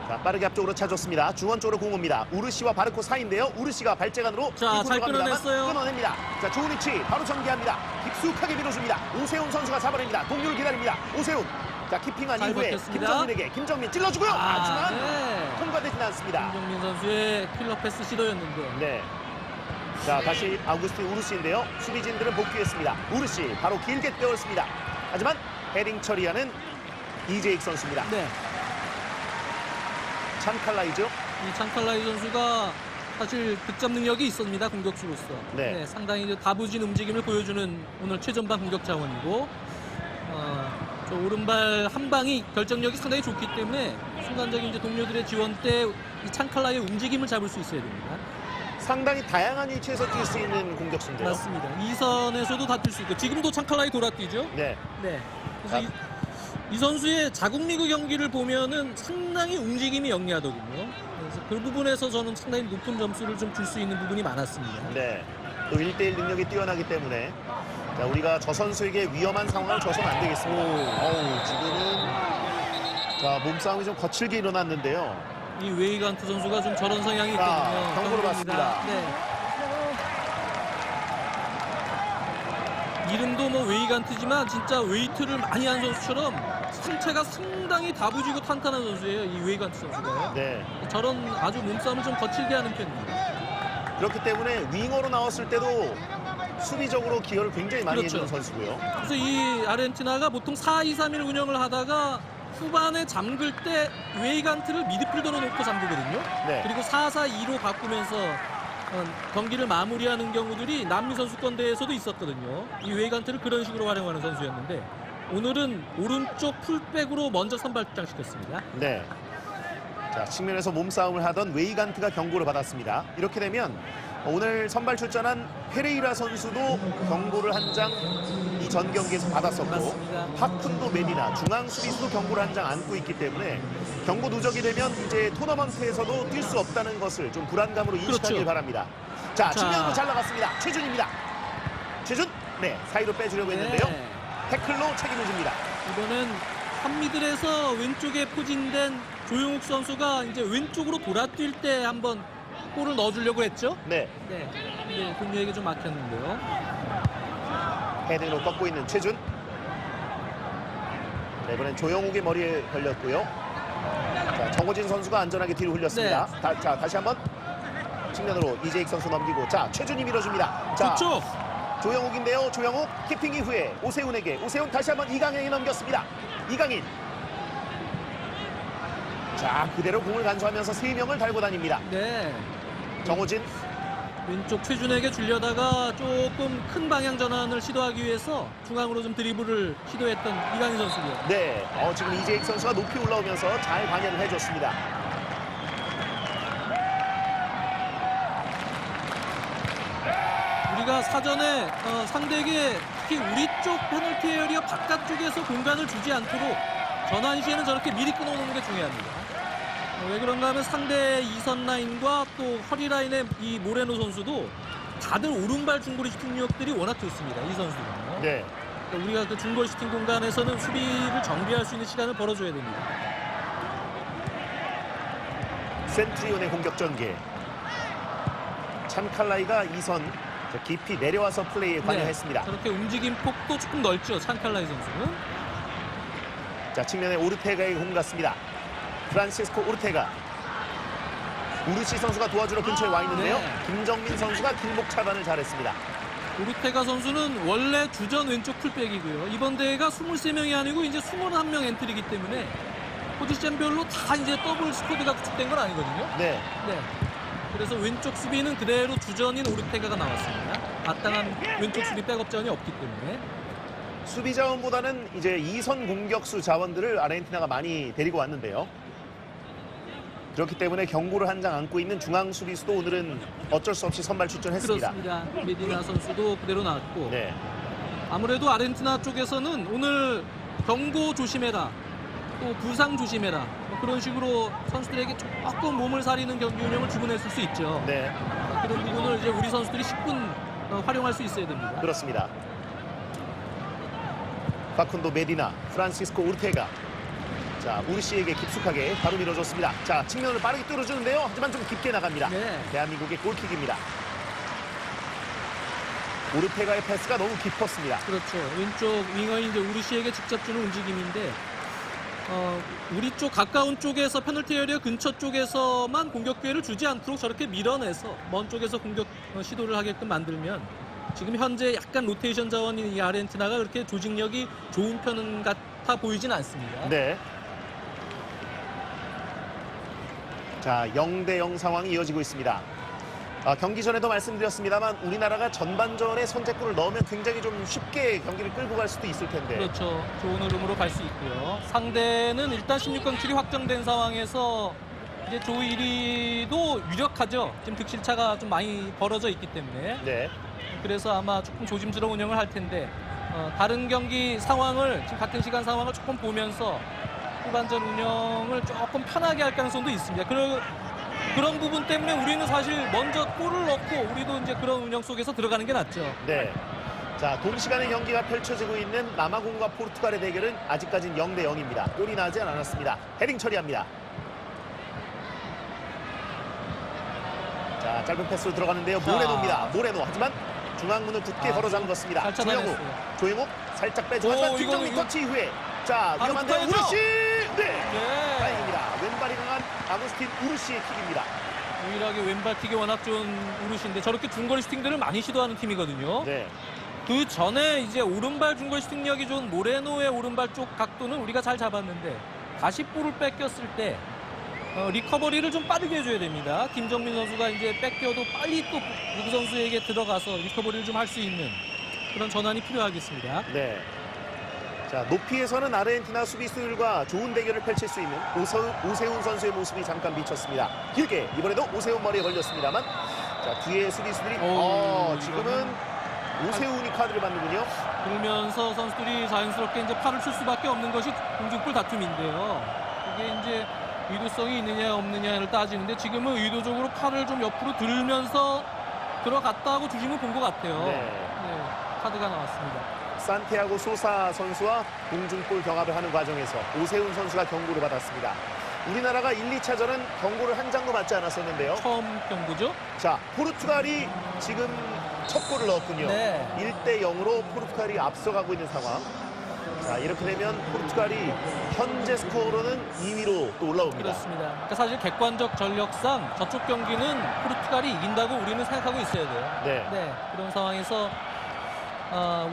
자, 빠르게 앞쪽으로 차줬습니다. 중원 쪽으로 공 옵니다. 우르시와 바르코 사이인데요. 우르시가 발재간으로 자, 잘 끊어냈어요. 끊어냅니다. 자, 좋은 위치 바로 전개합니다. 깊숙하게 밀어줍니다. 오세훈 선수가 잡아냅니다. 동료를 기다립니다. 오세훈. 자, 키핑한 잘 이후에 버텼습니다. 김정민에게 김정민 찔러주고요. 하지만 네. 통과되진 않습니다. 김정민 선수의 킬러 패스 시도였는데 네. 자, 다시 아우구스틴 우르시인데요. 수비진들은 복귀했습니다. 우르시 바로 길게 때웠습니다. 하지만 헤딩 처리하는 이재익 선수입니다. 네. 찬칼라이죠. 이 창칼라이 선수가 사실 득점 능력이 있습니다. 공격수로서. 네. 상당히 이제 다부진 움직임을 보여주는 오늘 최전방 공격 자원이고 저 오른발 한 방이 결정력이 상당히 좋기 때문에 순간적인 이제 동료들의 지원 때 이 창칼라이의 움직임을 잡을 수 있어야 됩니다. 상당히 다양한 위치에서 뛸 수 있는 공격수인데요. 맞습니다. 2선에서도 다 뛸 수 있고 지금도 창칼라이 돌아뛰죠. 네. 네. 그래서 이 선수의 자국리그 경기를 보면은 상당히 움직임이 영리하더군요. 그래서 그 부분에서 저는 상당히 높은 점수를 좀 줄 수 있는 부분이 많았습니다. 네. 또 1대1 능력이 뛰어나기 때문에 자, 우리가 저 선수에게 위험한 상황을 줘서는 안 되겠습니다. 지금은 자, 몸싸움이 좀 거칠게 일어났는데요. 이 웨이간트 선수가 좀 저런 성향이 자, 있거든요. 경고를 경고입니다. 받습니다. 네. 이름도 뭐 웨이간트지만 진짜 웨이트를 많이 한 선수처럼 상체가 상당히 다부지고 탄탄한 선수예요. 이 웨이간트 선수가. 네. 저런 아주 몸싸움을 좀 거칠게 하는 편입니다. 그렇기 때문에 윙어로 나왔을 때도 수비적으로 기여를 굉장히 많이 그렇죠. 해주는 선수고요. 그래서 이 아르헨티나가 보통 4-2-3-1 운영을 하다가 후반에 잠글 때 웨이간트를 미드필더로 놓고 잠그거든요. 네. 그리고 4-4-2로 바꾸면서 경기를 마무리하는 경우들이 남미 선수권 대회에서도 있었거든요. 이 웨이간트를 그런 식으로 활용하는 선수였는데 오늘은 오른쪽 풀백으로 먼저 선발 등장시켰습니다. 네. 자, 측면에서 몸싸움을 하던 웨이간트가 경고를 받았습니다. 이렇게 되면 오늘 선발 출전한 페레이라 선수도 경고를 한 장 이 전 경기에서 받았었고 맞습니다. 파쿤도 메디나 중앙 수비수도 경고를 한 장 안고 있기 때문에 경고 누적이 되면 이제 토너먼트에서도 뛸 수 없다는 것을 좀 불안감으로 인식하길 그렇죠. 바랍니다. 자, 자. 측면으로 잘 나갔습니다. 최준입니다. 최준, 네, 사이로 빼주려고 했는데요. 네. 태클로 책임을 집니다. 이번엔 3미들에서 왼쪽에 포진된 조용욱 선수가 이제 왼쪽으로 돌아뛸 때 한번 골을 넣어주려고 했죠. 네, 네. 근데 동료에게 좀 막혔는데요. 헤딩으로 꺾고 있는 최준. 네, 이번엔 조영욱의 머리에 걸렸고요. 자, 정호진 선수가 안전하게 뒤로 흘렸습니다. 네. 자, 다시 한번 측면으로 이재익 선수 넘기고, 자, 최준이 밀어줍니다. 자, 좋죠. 조영욱인데요. 조영욱 키핑 이후에 오세훈에게, 오세훈 다시 한번 이강인이 넘겼습니다. 이강인. 자, 그대로 공을 간수하면서 3명을 달고 다닙니다. 네. 정호진. 왼쪽 최준에게 주려다가 조금 큰 방향 전환을 시도하기 위해서 중앙으로 좀 드리블을 시도했던 이강인 선수고요. 네, 지금 이재익 선수가 높이 올라오면서 잘 방해를 해줬습니다. 우리가 사전에 상대에게 특히 우리 쪽 페널티 에리어 바깥쪽에서 공간을 주지 않도록 전환 시에는 저렇게 미리 끊어놓는 게 중요합니다. 왜 그런가 하면 상대 이선 라인과 또 허리 라인의 이 모레노 선수도 다들 오른발 중거리 슈팅 능력들이 워낙 좋습니다. 이 선수는요. 네, 그러니까 우리가 그 중거리 슈팅 공간에서는 수비를 정비할 수 있는 시간을 벌어줘야 됩니다. 센트리온의 공격 전개. 찬칼라이가 2선 깊이 내려와서 플레이에 관여했습니다. 네, 저렇게 움직임 폭도 조금 넓죠. 찬칼라이 선수는. 자, 측면에 오르테가의 공 같습니다. 프란시스코 오르테가. 우르시 선수가 도와주러 근처에 와 있는데요. 네. 김정민 선수가 길목 차단을 잘했습니다. 오르테가 선수는 원래 주전 왼쪽 풀백이고요. 이번 대회가 23명이 아니고 이제 21명 엔트리이기 때문에 포지션별로 다 이제 더블 스쿼드가 구축된 건 아니거든요. 네, 네. 그래서 왼쪽 수비는 그대로 주전인 오르테가가 나왔습니다. 마땅한 왼쪽 수비 백업 자원이 없기 때문에. 수비 자원보다는 이제 2선 공격수 자원들을 아르헨티나가 많이 데리고 왔는데요. 그렇기 때문에 경고를 한 장 안고 있는 중앙 수비수도 오늘은 어쩔 수 없이 선발 출전했습니다. 그렇습니다. 메디나 선수도 그대로 나왔고. 네, 아무래도 아르헨티나 쪽에서는 오늘 경고 조심해라, 또 부상 조심해라, 뭐 그런 식으로 선수들에게 조금 몸을 사리는 경기 운영을 주문했을 수 있죠. 네, 그런 부분을 이제 우리 선수들이 10분 활용할 수 있어야 됩니다. 그렇습니다. 파쿤도 메디나, 프란시스코 오르테가. 자, 우르시에게 깊숙하게 바로 밀어줬습니다. 자, 측면을 빠르게 뚫어주는데요. 하지만 좀 깊게 나갑니다. 네. 대한민국의 골킥입니다. 오르테가의 패스가 너무 깊었습니다. 그렇죠. 왼쪽 윙어인 이제 우르시에게 직접 주는 움직임인데 우리 쪽 가까운 쪽에서 페널티 에리어 근처 쪽에서만 공격 기회를 주지 않도록 저렇게 밀어내서 먼 쪽에서 공격 시도를 하게끔 만들면 지금 현재 약간 로테이션 자원인 이 아르헨티나가 그렇게 조직력이 좋은 편 같아 보이진 않습니다. 네. 자, 0대0 상황이 이어지고 있습니다. 경기 전에도 말씀드렸습니다만 우리나라가 전반전에 선제골을 넣으면 굉장히 좀 쉽게 경기를 끌고 갈 수도 있을 텐데. 그렇죠. 좋은 흐름으로 갈 수 있고요. 상대는 일단 16강 출이 확정된 상황에서 이제 조 1위도 유력하죠. 지금 득실차가 좀 많이 벌어져 있기 때문에. 네. 그래서 아마 조금 조심스러운 운영을 할 텐데 다른 경기 상황을 지금 같은 시간 상황을 조금 보면서 후반전 운영을 조금 편하게 할 가능성도 있습니다. 그런 부분 때문에 우리는 사실 먼저 골을 넣고 우리도 이제 그런 운영 속에서 들어가는 게 낫죠. 네. 자, 동시간에 경기가 펼쳐지고 있는 남아공과 포르투갈의 대결은 아직까지는 0대0입니다. 골이 나지 않았습니다. 헤딩 처리합니다. 자, 짧은 패스로 들어가는데요. 모레노입니다. 모레노. 하지만 중앙문을 굳게 걸어 잠궜습니다. 잘 조영욱. 차단했어요. 조영욱 살짝 빼주고 하지만 김정민 이거. 터치 이후에 자, 바로 위험한데 붙어야죠. 우르시. 네. 네. 다행입니다. 왼발이 강한 아구스틴 우르시의 킥입니다. 유일하게 왼발 킥이 워낙 좋은 우르시인데 저렇게 중거리 슈팅들을 많이 시도하는 팀이거든요. 네. 그 전에 이제 오른발 중거리 슈팅력이 좋은 모레노의 오른발 쪽 각도는 우리가 잘 잡았는데 다시 볼을 뺏겼을 때 리커버리를 좀 빠르게 해줘야 됩니다. 김정민 선수가 이제 뺏겨도 빨리 또 누구 선수에게 들어가서 리커버리를 좀 할 수 있는 그런 전환이 필요하겠습니다. 네. 자, 높이에서는 아르헨티나 수비수들과 좋은 대결을 펼칠 수 있는 오세훈 선수의 모습이 잠깐 비쳤습니다. 길게 이번에도 오세훈 머리에 걸렸습니다만, 자, 뒤에 수비수들이 지금은 오세훈이 카드를 받는군요. 그러면서 선수들이 자연스럽게 이제 팔을 칠 수밖에 없는 것이 공중볼 다툼인데요. 그게 이제 의도성이 있느냐 없느냐를 따지는데 지금은 의도적으로 팔을 좀 옆으로 들면서 들어갔다 하고 주심을 본 것 같아요. 네. 카드가 나왔습니다. 산티아고 소사 선수와 공중볼 경합을 하는 과정에서 오세훈 선수가 경고를 받았습니다. 우리나라가 1, 2차전은 경고를 한 장도 맞지 않았었는데요. 처음 경고죠? 자, 포르투갈이 지금 첫 골을 넣었군요. 네. 1대 0으로 포르투갈이 앞서가고 있는 상황. 자, 이렇게 되면 포르투갈이 현재 스코어로는 2위로 또 올라옵니다. 그렇습니다. 그러니까 사실 객관적 전력상 저쪽 경기는 포르투갈이 이긴다고 우리는 생각하고 있어야 돼요. 네. 그런 상황에서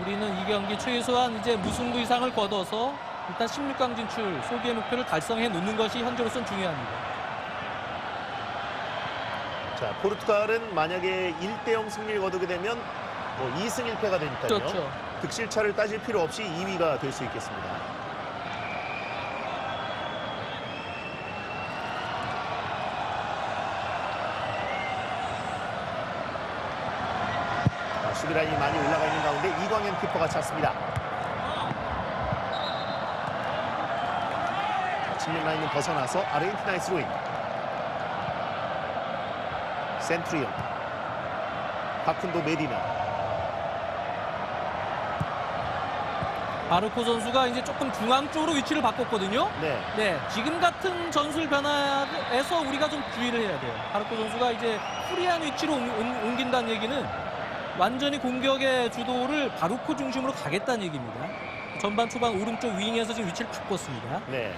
우리는 이 경기 최소한 이제 무승부 이상을 거둬서 일단 16강 진출 소기의 목표를 달성해 놓는 것이 현재로서는 중요합니다. 자, 포르투갈은 만약에 1대 0 승리를 거두게 되면 2승 1패가 되니까요. 그렇죠. 득실차를 따질 필요 없이 2위가 될 수 있겠습니다. 자, 수비라인이 많이 올라가 있는 가운데 이광현 키퍼가 찼습니다. 자, 측면 라인은 벗어나서 아르헨티나의 스로잉. 센트리온, 파쿤도 메디나. 바르코 선수가 이제 조금 중앙 쪽으로 위치를 바꿨거든요. 네. 지금 같은 전술 변화에서 우리가 좀 주의를 해야 돼요. 바르코 선수가 이제 프리한 위치로 옮긴다는 얘기는 완전히 공격의 주도를 바르코 중심으로 가겠다는 얘기입니다. 전반 초반 오른쪽 윙에서 지금 위치를 바꿨습니다. 네.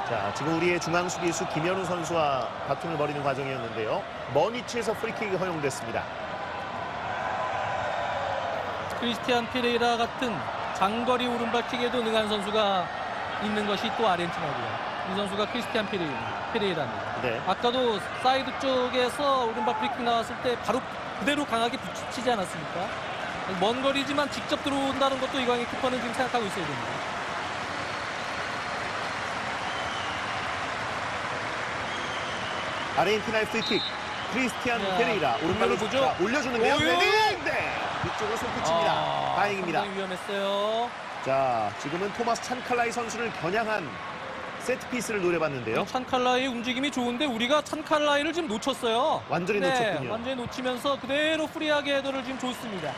자, 지금 우리의 중앙 수비수 김현우 선수와 다툼을 벌이는 과정이었는데요. 먼 위치에서 프리킥이 허용됐습니다. 크리스티안 피레이라 같은 장거리 오른발킥에도 능한 선수가 있는 것이 또 아르헨티나고요. 이 선수가 크리스티안 피레이라입니다. 네. 아까도 사이드 쪽에서 오른발 프리킥 나왔을 때 바로 그대로 강하게 붙이지 않았습니까? 먼 거리지만 직접 들어온다는 것도 이광희 키퍼는 지금 생각하고 있어야 됩니다. 아르헨티나의 프리킥. 크리스티안 자, 페레이라 오른발로 보죠. 자, 올려주는데요. 오유! 네. 위쪽으로 손붙입니다. 다행입니다. 상당히 위험했어요. 자, 지금은 토마스 찬칼라이 선수를 겨냥한 세트피스를 노려봤는데요. 찬칼라이의 움직임이 좋은데 우리가 찬칼라이를 지금 놓쳤어요. 완전히 놓쳤군요. 완전히 놓치면서 그대로 프리하게 헤더를 지금 줬습니다.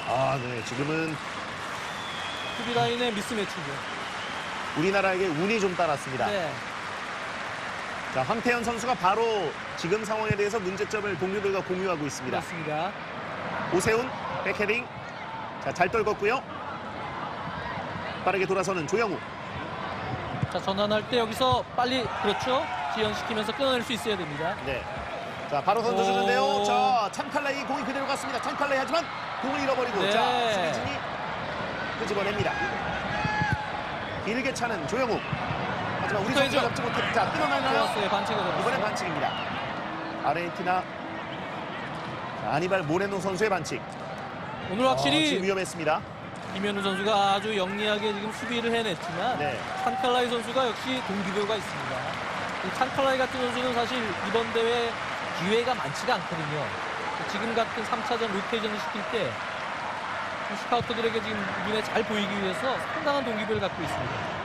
아, 네. 지금은 수비 라인의 미스매치죠. 우리나라에게 운이 좀 따랐습니다. 네. 자, 황태현 선수가 바로 지금 상황에 대해서 문제점을 동료들과 공유하고 있습니다. 그렇습니다. 오세훈 백헤딩. 자, 잘 떨궜고요. 빠르게 돌아서는 조영우. 자, 전환할 때 여기서 빨리 그렇죠. 지연시키면서 끊어낼 수 있어야 됩니다. 네. 자, 바로 던져주는데요. 오. 자, 찬칼라이 공이 그대로 갔습니다. 찬칼라이 하지만 공을 잃어버리고 네. 자, 수비진이 끄집어냅니다. 길게 차는 조영우. 하지만 우리 선수가 잡지 못했. 자, 끊어내나요? 좋았어요. 반칙을 이번엔 얻었어요. 반칙입니다. 아르헨티나 자, 아니발 모레노 선수의 반칙. 오늘 지금 확실히 위험했습니다. 김현우 선수가 아주 영리하게 지금 수비를 해냈지만 네. 찬칼라이 선수가 역시 동기부여가 있습니다. 이 찬칼라이 같은 선수는 사실 이번 대회 기회가 많지가 않거든요. 지금 같은 3차전 로테이션을 시킬 때 스카우터들에게 지금 눈에 잘 보이기 위해서 상당한 동기부여를 갖고 있습니다.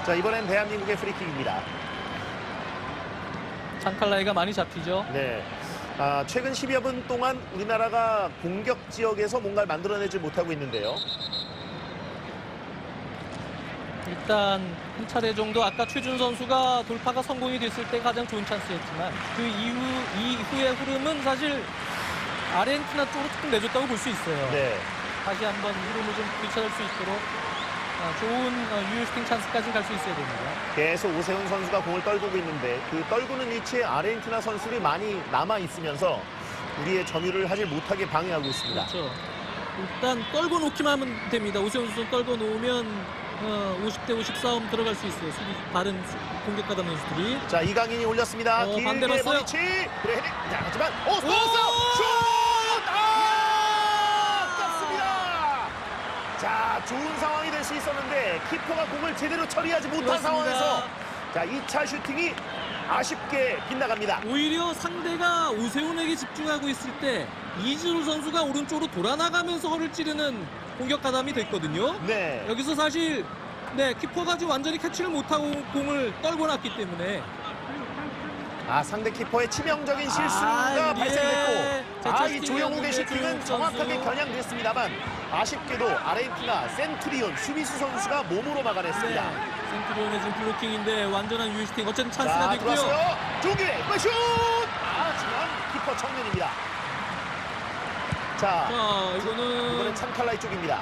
자, 이번엔 대한민국의 프리킥입니다. 찬칼라이가 많이 잡히죠. 네. 아, 최근 10여 분 동안 우리나라가 공격 지역에서 뭔가를 만들어내지 못하고 있는데요. 일단 한 차례 정도 아까 최준 선수가 돌파가 성공이 됐을 때 가장 좋은 찬스였지만 그 이후의 흐름은 사실 아르헨티나 쪽으로 조금 내줬다고 볼 수 있어요. 네. 다시 한번 흐름을 좀 되찾을 수 있도록 좋은 유효슈팅 찬스까지 갈 수 있어야 됩니다. 계속 오세훈 선수가 공을 떨구고 있는데 그 떨구는 위치에 아르헨티나 선수들이 많이 남아 있으면서 우리의 점유를 하지 못하게 방해하고 있습니다. 그렇죠. 일단 떨궈 놓기만 하면 됩니다. 오세훈 선수 떨궈 놓으면 50대 50 싸움 들어갈 수 있어요. 다른 공격 가담 선수들이. 자, 이강인이 올렸습니다. 반대 길게 봤어요. 머리치. 그래, 헤딩. 자, 하지만 스톱! 오! 슛! 아깝습니다. 자, 좋은 상황이 될 수 있었는데 키퍼가 공을 제대로 처리하지 못한 그렇습니다. 상황에서 자, 2차 슈팅이 아쉽게 빗나갑니다. 오히려 상대가 오세훈에게 집중하고 있을 때 이진우 선수가 오른쪽으로 돌아나가면서 허를 찌르는 공격 가담이 됐거든요. 네. 여기서 사실 키퍼가 지금 완전히 캐치를 못하고 공을 떨궈 놨기 때문에 상대 키퍼의 치명적인 실수가 예. 발생됐고 이 슈팅이었는데 조영욱의 슈팅은 조영욱 정확하게 선수. 겨냥됐습니다만 아쉽게도 아르헨티나 센투리온 수비수 선수가 몸으로 막아냈습니다. 센트리온의 지금 블로킹인데 완전한 유효슈팅. 어쨌든 찬스가 자, 됐고요. 들어왔어요. 중기회 슛! 하지만 키퍼 청년입니다. 자, 자, 이번엔 이거는 찬칼라이 쪽입니다.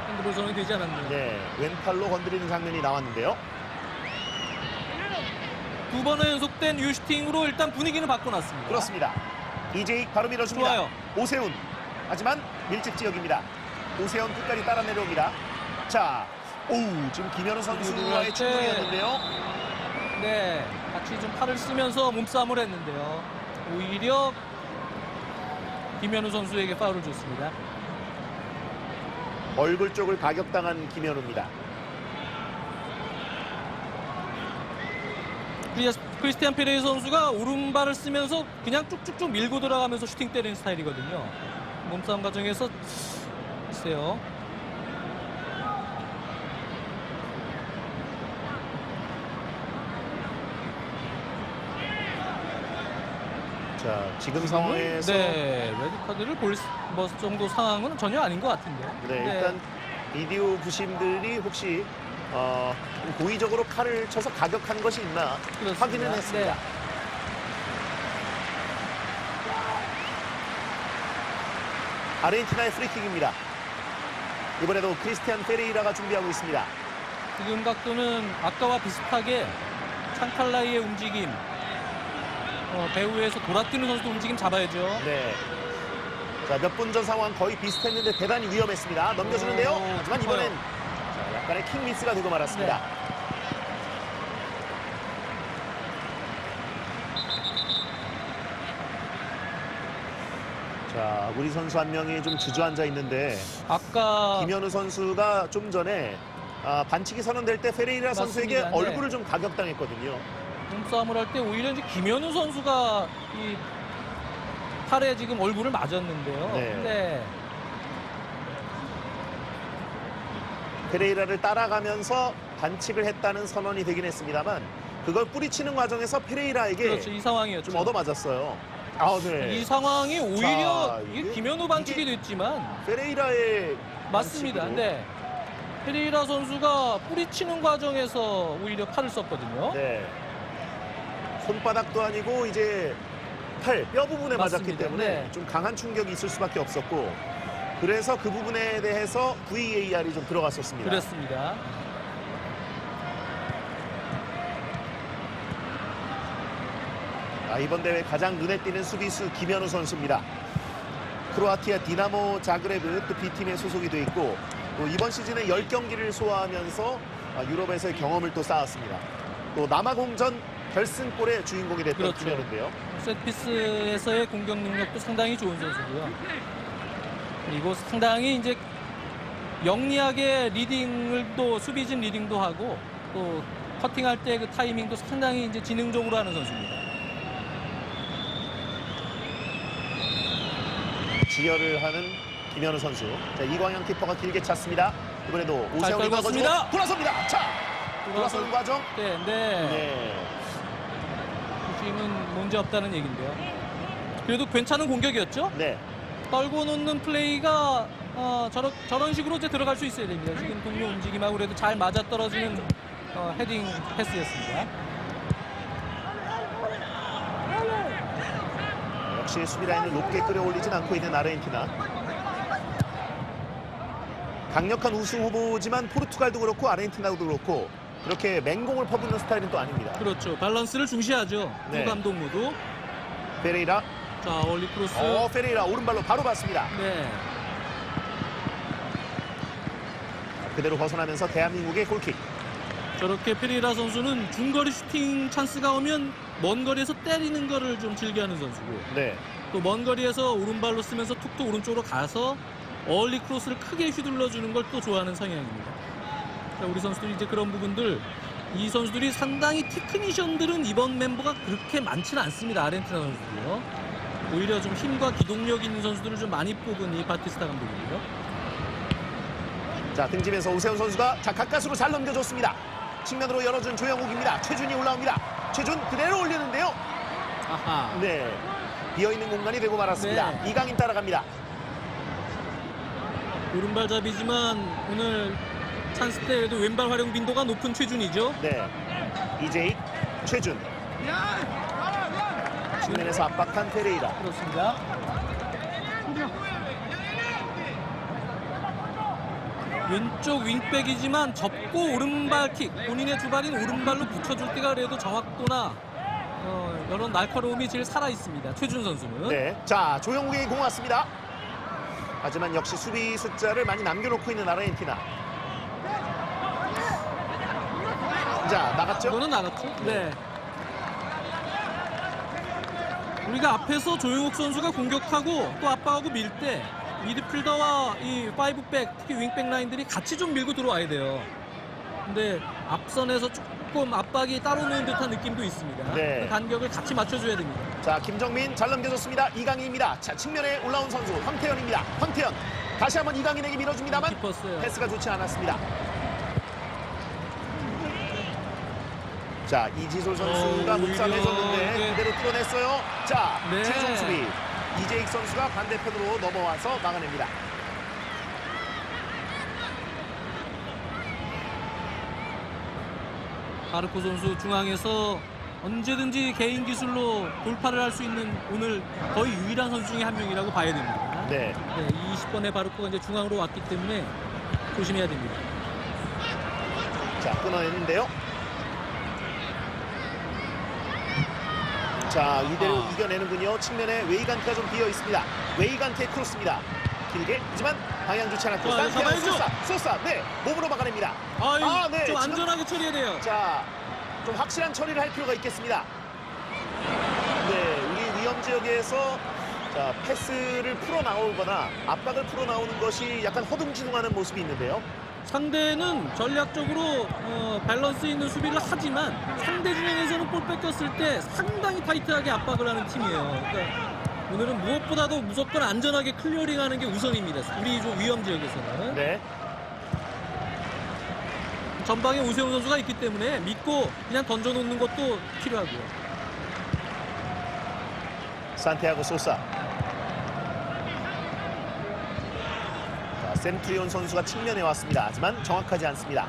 핸드볼 선언이 되지 않았네요. 네, 왼팔로 건드리는 장면이 나왔는데요. 두 번의 연속된 유효슈팅으로 일단 분위기는 바꿔놨습니다. 그렇습니다. 이제익 바로 밀어줍니다. 좋아요. 오세훈. 하지만 밀집 지역입니다. 오세훈 끝까지 따라 내려옵니다. 자, 지금 김현우 선수와의 충돌이었는데요. 네, 같이 좀 팔을 쓰면서 몸싸움을 했는데요. 오히려 김현우 선수에게 파울을 줬습니다. 얼굴 쪽을 가격당한 김현우입니다. 크리스티안 페레이 선수가 오른발을 쓰면서 그냥 쭉쭉쭉 밀고 들어가면서 슈팅 때리는 스타일이거든요. 몸싸움 과정에서 글쎄요. 자, 지금 상황에서 레드카드를 볼 정도 상황은 전혀 아닌 것 같은데요. 일단 비디오 부심들이 혹시 좀 고의적으로 칼을 쳐서 가격한 것이 있나 그렇습니다. 확인은 했습니다. 네. 아르헨티나의 프리킥입니다. 이번에도 크리스티안 페레이라가 준비하고 있습니다. 지금 각도는 아까와 비슷하게 찬칼라이의 움직임, 배후에서 돌아뛰는 선수도 움직임 잡아야죠. 네. 자, 몇 분 전 상황 거의 비슷했는데 대단히 위험했습니다. 넘겨주는데요. 하지만 이번엔 자, 약간의 킥 미스가 되고 말았습니다. 자, 우리 선수 한 명이 좀 주저앉아 있는데 아까 김현우 선수가 좀 전에 반칙이 선언될 때 페레이라 선수에게 맞습니다. 네. 얼굴을 좀 가격당했거든요. 몸싸움을 할 때 오히려 이제 김현우 선수가 이 팔에 지금 얼굴을 맞았는데요. 네. 페레이라를 따라가면서 반칙을 했다는 선언이 되긴 했습니다만 그걸 뿌리치는 과정에서 페레이라에게 그렇죠. 이 상황이었죠. 좀 얻어맞았어요. 네. 이 상황이 오히려 이게 이게- 김현우 반칙이 됐지만 페레이라의 맞습니다. 반칙으로. 근데 페레이라 선수가 뿌리치는 과정에서 오히려 팔을 썼거든요. 네. 손바닥도 아니고 이제 뼈 부분에 맞았기 맞습니다. 때문에 네. 좀 강한 충격이 있을 수밖에 없었고 그래서 그 부분에 대해서 VAR이 좀 들어갔었습니다. 그렇습니다. 이번 대회 가장 눈에 띄는 수비수 김현우 선수입니다. 크로아티아 디나모 자그레브 또 B팀에 소속이 돼 있고 또 이번 시즌에 10경기를 소화하면서 유럽에서의 경험을 또 쌓았습니다. 또 남아공전 결승골의 주인공이 됐던 그렇죠. 김현우인데요. 세트피스에서의 공격 능력도 상당히 좋은 선수고요. 그리고 상당히 이제 영리하게 리딩을 또 수비진 리딩도 하고 또 커팅할 때 그 타이밍도 상당히 이제 지능적으로 하는 선수입니다. 지혈을 하는 김현우 선수. 자, 이광현 키퍼가 길게 찼습니다. 이번에도 오세훈이 떨궜습니다. 막아주고 돌아섭니다. 자, 돌아서는 과정. 네. 네. 지금은 문제 없다는 얘기인데요. 그래도 괜찮은 공격이었죠? 네. 떨고 놓는 플레이가 저런 식으로 이제 들어갈 수 있어야 됩니다. 지금 동료 움직임하고 그래도 잘 맞아떨어지는 헤딩 패스였습니다. 역시 수비 라인을 높게 끌어올리진 않고 있는 아르헨티나. 강력한 우승 후보지만 포르투갈도 그렇고 아르헨티나도 그렇고 그렇게 맹공을 퍼붓는 스타일은 또 아닙니다. 그렇죠. 밸런스를 중시하죠. 네. 두 감독 모두. 페레이라. 자, 얼리 크로스. 페레이라 오른발로 바로 봤습니다. 네. 그대로 벗어나면서 대한민국의 골킥. 저렇게 페레이라 선수는 중거리 슈팅 찬스가 오면 먼 거리에서 때리는 거를 좀 즐겨하는 선수고 네. 또 먼 거리에서 오른발로 쓰면서 툭툭 오른쪽으로 가서 얼리 크로스를 크게 휘둘러주는 걸 또 좋아하는 성향입니다. 자, 우리 선수들이 이제 그런 부분들 이 선수들이 상당히 테크니션들은 이번 멤버가 그렇게 많지는 않습니다. 아르헨티나 선수들이요. 오히려 좀 힘과 기동력 있는 선수들을 좀 많이 뽑은 이 바티스타 감독이고요. 자, 등지면서 오세훈 선수가 자 가까스로 잘 넘겨줬습니다. 측면으로 열어준 조영욱입니다. 최준이 올라옵니다. 최준 그대로 올리는데요. 아하. 네, 비어있는 공간이 되고 말았습니다. 네. 이강인 따라갑니다. 오른발잡이지만 오늘 찬스 때에도 왼발 활용 빈도가 높은 최준이죠. 네, 이재익, 최준. 측면에서 압박한 페레이라. 그렇습니다. 왼쪽 윙백이지만 접고 오른발 킥, 본인의 주발인 오른발로 붙여줄 때가 그래도 정확도나 이런 날카로움이 제일 살아있습니다. 최준 선수는. 네, 자 조영욱에게 공 왔습니다. 하지만 역시 수비 숫자를 많이 남겨놓고 있는 아르헨티나. 자, 나갔죠? 이거는 나갔죠. 네. 우리가 앞에서 조용욱 선수가 공격하고 또 압박하고 밀 때 미드필더와 이 5백, 특히 윙백 라인들이 같이 좀 밀고 들어와야 돼요. 근데 앞선에서 조금 압박이 따로 노는 듯한 느낌도 있습니다. 네. 그 간격을 같이 맞춰줘야 됩니다. 자, 김정민 잘 넘겨줬습니다. 이강인입니다. 자, 측면에 올라온 선수 황태현입니다. 황태현 다시 한번 이강인에게 밀어줍니다만 깊었어요. 패스가 좋지 않았습니다. 자, 이지솔 선수가 오히려 몸싸움해줬는데 이게- 그대로 뚫어냈어요. 자, 네. 최종 수비 이재익 선수가 반대편으로 넘어와서 막아냅니다. 바르코 선수 중앙에서 언제든지 개인 기술로 돌파를 할 수 있는 오늘 거의 유일한 선수 중에 한 명이라고 봐야 됩니다. 네, 네, 20번의 바르코가 이제 중앙으로 왔기 때문에 조심해야 됩니다. 자, 끊어내는데요. 자, 이대로 이겨내는군요. 측면에 웨이간트가 좀 비어 있습니다. 웨이간트의 크로스입니다. 길게 하지만 방향 좋지 않았고 좋아요, 산티아고 잡아야죠. 소사 네, 몸으로 막아냅니다. 네, 좀 지금- 안전하게 처리해야 돼요. 자, 좀 확실한 처리를 할 필요가 있겠습니다. 네, 우리 위험 지역에서 자, 패스를 풀어 나오거나 압박을 풀어 나오는 것이 약간 허둥지둥하는 모습이 있는데요. 상대는 전략적으로 밸런스 있는 수비를 하지만 상대 진영에서는 볼 뺏겼을 때 상당히 타이트하게 압박을 하는 팀이에요. 그러니까 오늘은 무엇보다도 무조건 안전하게 클리어링하는 게 우선입니다. 우리 좀 위험 지역에서는. 네, 전방에 오세훈 선수가 있기 때문에 믿고 그냥 던져놓는 것도 필요하고요. 산티아고 소사. 자, 센트리온 선수가 측면에 왔습니다. 하지만 정확하지 않습니다.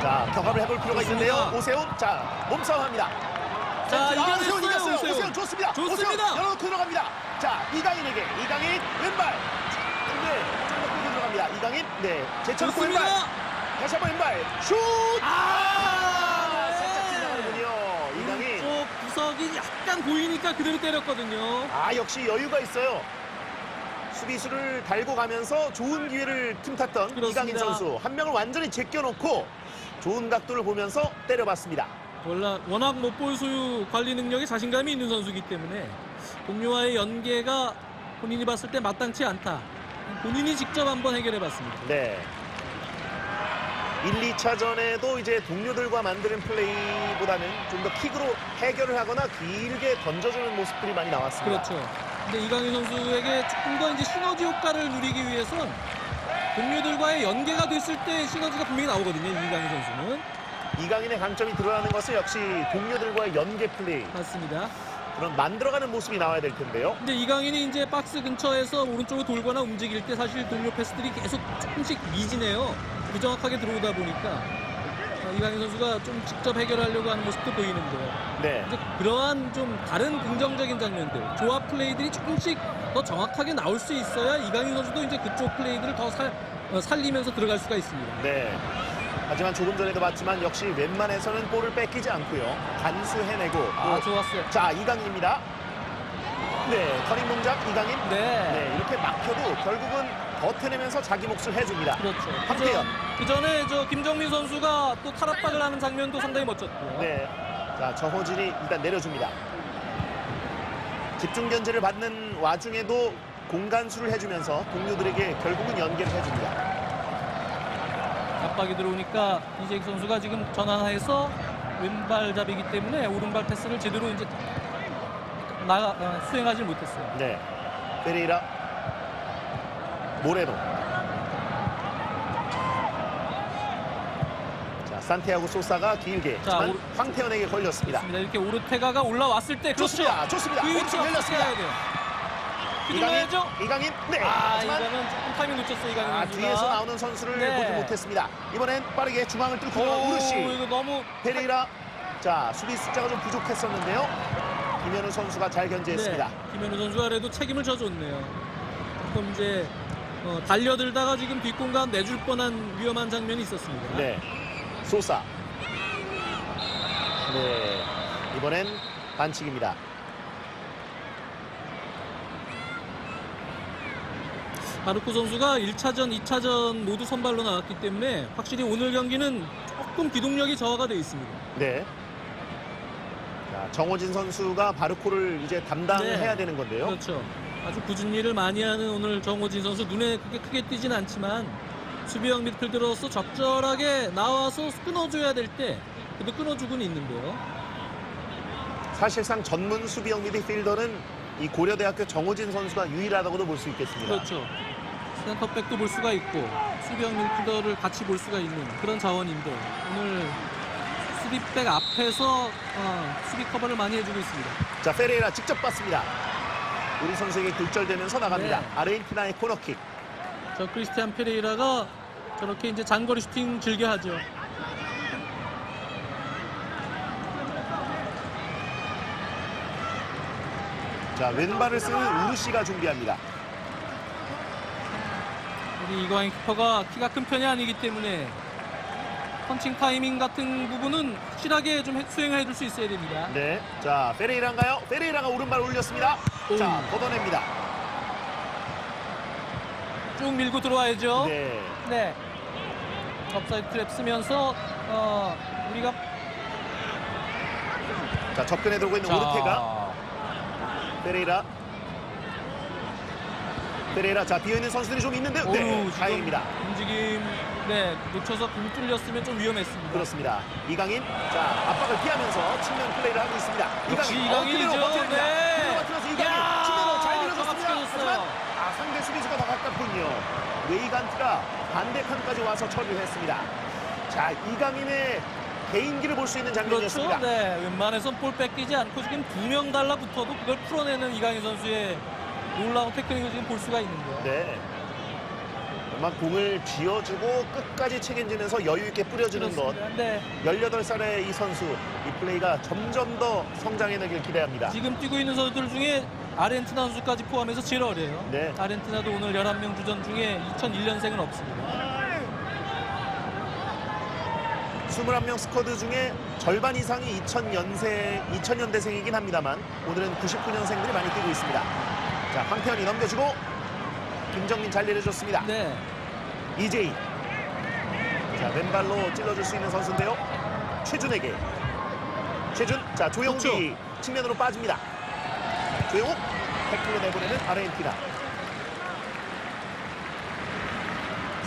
자, 격합을 해볼 필요가 있는데요. 좋습니다. 오세훈, 자, 몸싸움합니다. 자, 오세훈 이겨냈어요, 이겼어요. 오세훈. 오세훈 좋습니다. 좋습니다. 오세훈 열어놓고 들어갑니다. 자, 이강인에게 이강인 왼발. 네, 좀 더 끌고 들어갑니다. 이강인, 네, 제철 왼발. 좋습니다. 다시 한번 왼발. 슛! 살짝 빗나가는군요. 이강인. 왼쪽 구석이 약간 보이니까 그대로 때렸거든요. 아, 역시 여유가 있어요. 수비수를 달고 가면서 좋은 기회를 틈탔던 그렇습니다. 이강인 선수. 한 명을 완전히 제껴놓고 좋은 각도를 보면서 때려봤습니다. 워낙 볼 소유 관리 능력에 자신감이 있는 선수이기 때문에 동료와의 연계가 본인이 봤을 때 마땅치 않다. 본인이 직접 한번 해결해봤습니다. 네. 1, 2차전에도 이제 동료들과 만드는 플레이보다는 좀 더 킥으로 해결을 하거나 길게 던져주는 모습들이 많이 나왔습니다. 그렇죠. 근데 이강인 선수에게 조금 더 이제 시너지 효과를 누리기 위해선 동료들과의 연계가 됐을 때 시너지가 분명히 나오거든요. 이강인 선수는. 이강인의 강점이 드러나는 것은 역시 동료들과의 연계 플레이. 맞습니다. 그런 만들어가는 모습이 나와야 될 텐데요. 근데 이강인이 이제 박스 근처에서 오른쪽으로 돌거나 움직일 때 사실 동료 패스들이 계속 조금씩 미지네요. 부정확하게 들어오다 보니까 이강인 선수가 좀 직접 해결하려고 하는 모습도 보이는데요. 네. 이제 그러한 좀 다른 긍정적인 장면들, 조합 플레이들이 조금씩 더 정확하게 나올 수 있어야 이강인 선수도 이제 그쪽 플레이들을 더 살리면서 들어갈 수가 있습니다. 네. 하지만 조금 전에도 봤지만 역시 웬만해서는 볼을 뺏기지 않고요. 단수해내고. 좋았어요. 자, 이강인입니다. 네, 터닝 동작 이강인. 네. 네, 이렇게 막혀도 결국은 버텨내면서 자기 몫을 해줍니다. 그렇죠. 황태현. 그 전에 저 김정민 선수가 또 탈압박을 하는 장면도 상당히 멋졌고요. 네. 자, 정호진이 일단 내려줍니다. 집중 견제를 받는 와중에도 공간수를 해주면서 동료들에게 결국은 연계를 해줍니다. 압박이 들어오니까 이재익 선수가 지금 전환해서 왼발잡이기 때문에 오른발 패스를 제대로 이제 수행하지 못했어요. 네. 페레이라, 모레노. 자, 산티아고 소사가 길게 자, 하지만 황태현에게 걸렸습니다. 좋습니다. 이렇게 오르테가가 올라왔을 때 좋습니다. 그렇죠. 좋습니다. 그 위치 오른쪽 열렸습니다. 열렸어야 돼요. 이강인, 휘둘러야죠. 이강인. 네. 아, 하지만 이거는 조금 타이밍 놓쳤어요. 이강인 선수가. 뒤에서 나오는 선수를 네. 보지 못했습니다. 이번엔 빠르게 중앙을 뚫고 들어간 우르시. 이거 너무 페레이라. 자, 수비 숫자가 좀 부족했었는데요. 김현우 선수가 잘 견제했습니다. 네, 김현우 선수가 그래도 책임을 져줬네요. 조금 이제 달려들다가 지금 뒷공간 내줄 뻔한 위험한 장면이 있었습니다. 네. 소사. 네. 이번엔 반칙입니다. 바르코 선수가 1차전, 2차전 모두 선발로 나왔기 때문에 확실히 오늘 경기는 조금 기동력이 저하가 되어 있습니다. 네. 자, 정호진 선수가 바르코를 이제 담당해야 네. 되는 건데요. 그렇죠. 아주 굳은 일을 많이 하는 오늘 정호진 선수, 눈에 그렇게 크게 띄진 않지만 수비형 미드필더로서 적절하게 나와서 끊어줘야 될 때 그래도 끊어주고는 있는데요. 사실상 전문 수비형 미드필더는 이 고려대학교 정호진 선수가 유일하다고도 볼 수 있겠습니다. 그렇죠. 센터백도 볼 수가 있고 수비형 미드필더를 같이 볼 수가 있는 그런 자원인데 오늘 수비백 앞에서 수비 커버를 많이 해주고 있습니다. 자, 페레이라 직접 봤습니다. 우리 선수에게 굴절되면서 나갑니다. 네. 아르헨티나의 코너킥. 저 크리스티안 페레이라가 저렇게 이제 장거리 슈팅 즐겨 하죠. 자, 왼발을 쓰는 우르시가 준비합니다. 우리 이광인 키퍼가 키가 큰 편이 아니기 때문에 펀칭 타이밍 같은 부분은 확실하게 좀 수행해 줄 수 있어야 됩니다. 네. 자, 페레이라인가요? 페레이라가 오른발 올렸습니다. 자, 걷어냅니다. 쭉 밀고 들어와야죠. 네. 네. 업사이드 트랩 쓰면서 우리가 자, 접근해 들어오고 있는 오르테가. 페레이라. 페레이라. 자, 비어있는 선수들이 좀 있는데 네, 지금 다행입니다. 움직임 놓쳐서 공 뚫렸으면 좀 위험했습니다. 그렇습니다. 이강인. 자, 압박을 피하면서 측면 플레이를 하고 있습니다. 역시 이강인. 이강인이죠. 네. 맞으면서 이강인. 야, 측면으로 잘 밀어줬습니다. 정확시켜줬어요. 하지만 상대 수비수가 더 가깝군요. 웨이간트가 반대 칸까지 와서 처리를 했습니다. 자, 이강인의 개인기를 볼 수 있는 장면이었습니다. 그렇죠. 네. 웬만해선 볼 뺏기지 않고 지금 2명 달라붙어도 그걸 풀어내는 이강인 선수의 놀라운 테크닉을 지금 볼 수가 있는데요. 네. 정말 공을 쥐어주고 끝까지 책임지면서 여유 있게 뿌려주는 것. 그렇습니다. 네. 18살의 이 선수, 이 플레이가 점점 더 성장해내길 기대합니다. 지금 뛰고 있는 선수들 중에 아르헨티나 선수까지 포함해서 제일 어려요. 네. 아르헨티나도 오늘 11명 주전 중에 2001년생은 없습니다. 21명 스쿼드 중에 절반 이상이 2000년대생이긴 합니다만 오늘은 99년생들이 많이 뛰고 있습니다. 자, 황태현이 넘겨주고 김정민 잘 내려줬습니다. 네. 이재희. 자, 왼발로 찔러줄 수 있는 선수인데요. 최준에게. 최준. 자, 조용기 그렇죠. 측면으로 빠집니다. 조용욱. 태클로 내보내는 아르헨티나.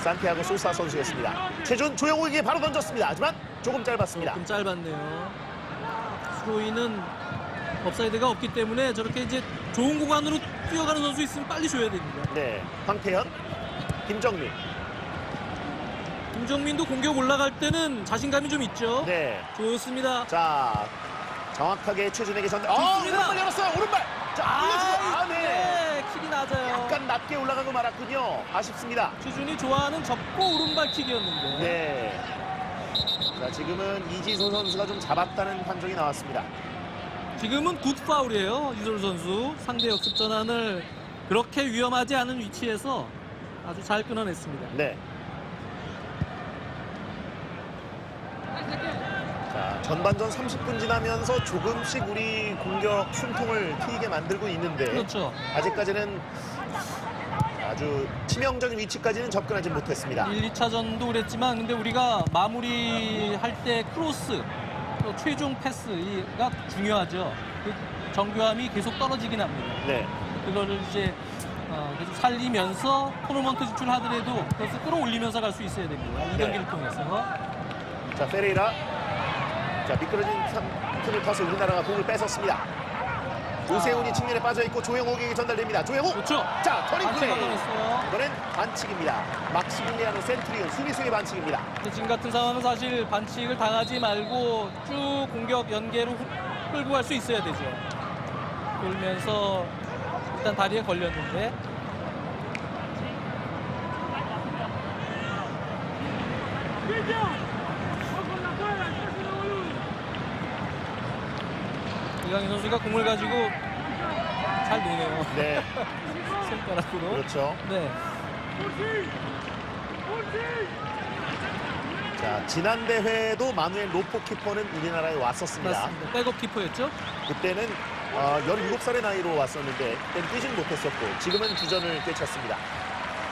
산티아고 소사 선수였습니다. 최준 조용욱에게 바로 던졌습니다. 하지만 조금 짧았습니다. 조금 짧았네요. 스로이는 업사이드가 없기 때문에 저렇게 이제 좋은 공간으로 뛰어가는 선수 있으면 빨리 줘야 됩니다. 네, 황태현, 김정민. 김정민도 공격 올라갈 때는 자신감이 좀 있죠. 네, 좋습니다. 자 정확하게 최준에게 전달. 좋습니다. 오른발 열었어요. 오른발. 자, 올려주고. 네. 킥이 낮아요. 약간 낮게 올라가고 말았군요. 아쉽습니다. 최준이 좋아하는 접고 오른발 킥이었는데. 네. 자, 지금은 이지소 선수가 좀 잡았다는 판정이 나왔습니다. 지금은 굿 파울이에요. 이솔 선수. 상대 역습 전환을 그렇게 위험하지 않은 위치에서 아주 잘 끊어냈습니다. 네. 자, 전반전 30분 지나면서 조금씩 우리 공격 숨통을 트이게 만들고 있는데 그렇죠. 아직까지는 아주 치명적인 위치까지는 접근하지 못했습니다. 1, 2차전도 그랬지만 근데 우리가 마무리할 때 크로스 또 최종 패스가 중요하죠. 그 정교함이 계속 떨어지긴 합니다. 네. 그거를 이제 계속 살리면서 토너먼트 진출하더라도 그것을 끌어올리면서 갈 수 있어야 됩니다. 이 경기를 통해서. 자, 페레이라. 자, 미끄러진 틈을 타서 우리나라가 공을 뺏었습니다. 오세훈이 측면에 빠져있고 조영욱에게 전달됩니다. 조영욱! 그렇죠. 자, 터닝 플레이! 받아냈어요. 이번엔 반칙입니다. 막시밀리아노 센트리온 수비수의 반칙입니다. 지금 같은 상황은 사실 반칙을 당하지 말고 쭉 공격 연계로 끌고 갈 수 있어야 되죠. 돌면서 일단 다리에 걸렸는데 이강인 선수가 공을 가지고 잘 노네요. 네, 손가락으로. 그렇죠. 네. 자, 지난 대회도 마누엘 로포 키퍼는 우리나라에 왔었습니다. 맞습니다. 백업 키퍼였죠. 그때는 17살의 나이로 왔었는데 그때는 뛰지는 못했었고 지금은 주전을 꿰찼습니다.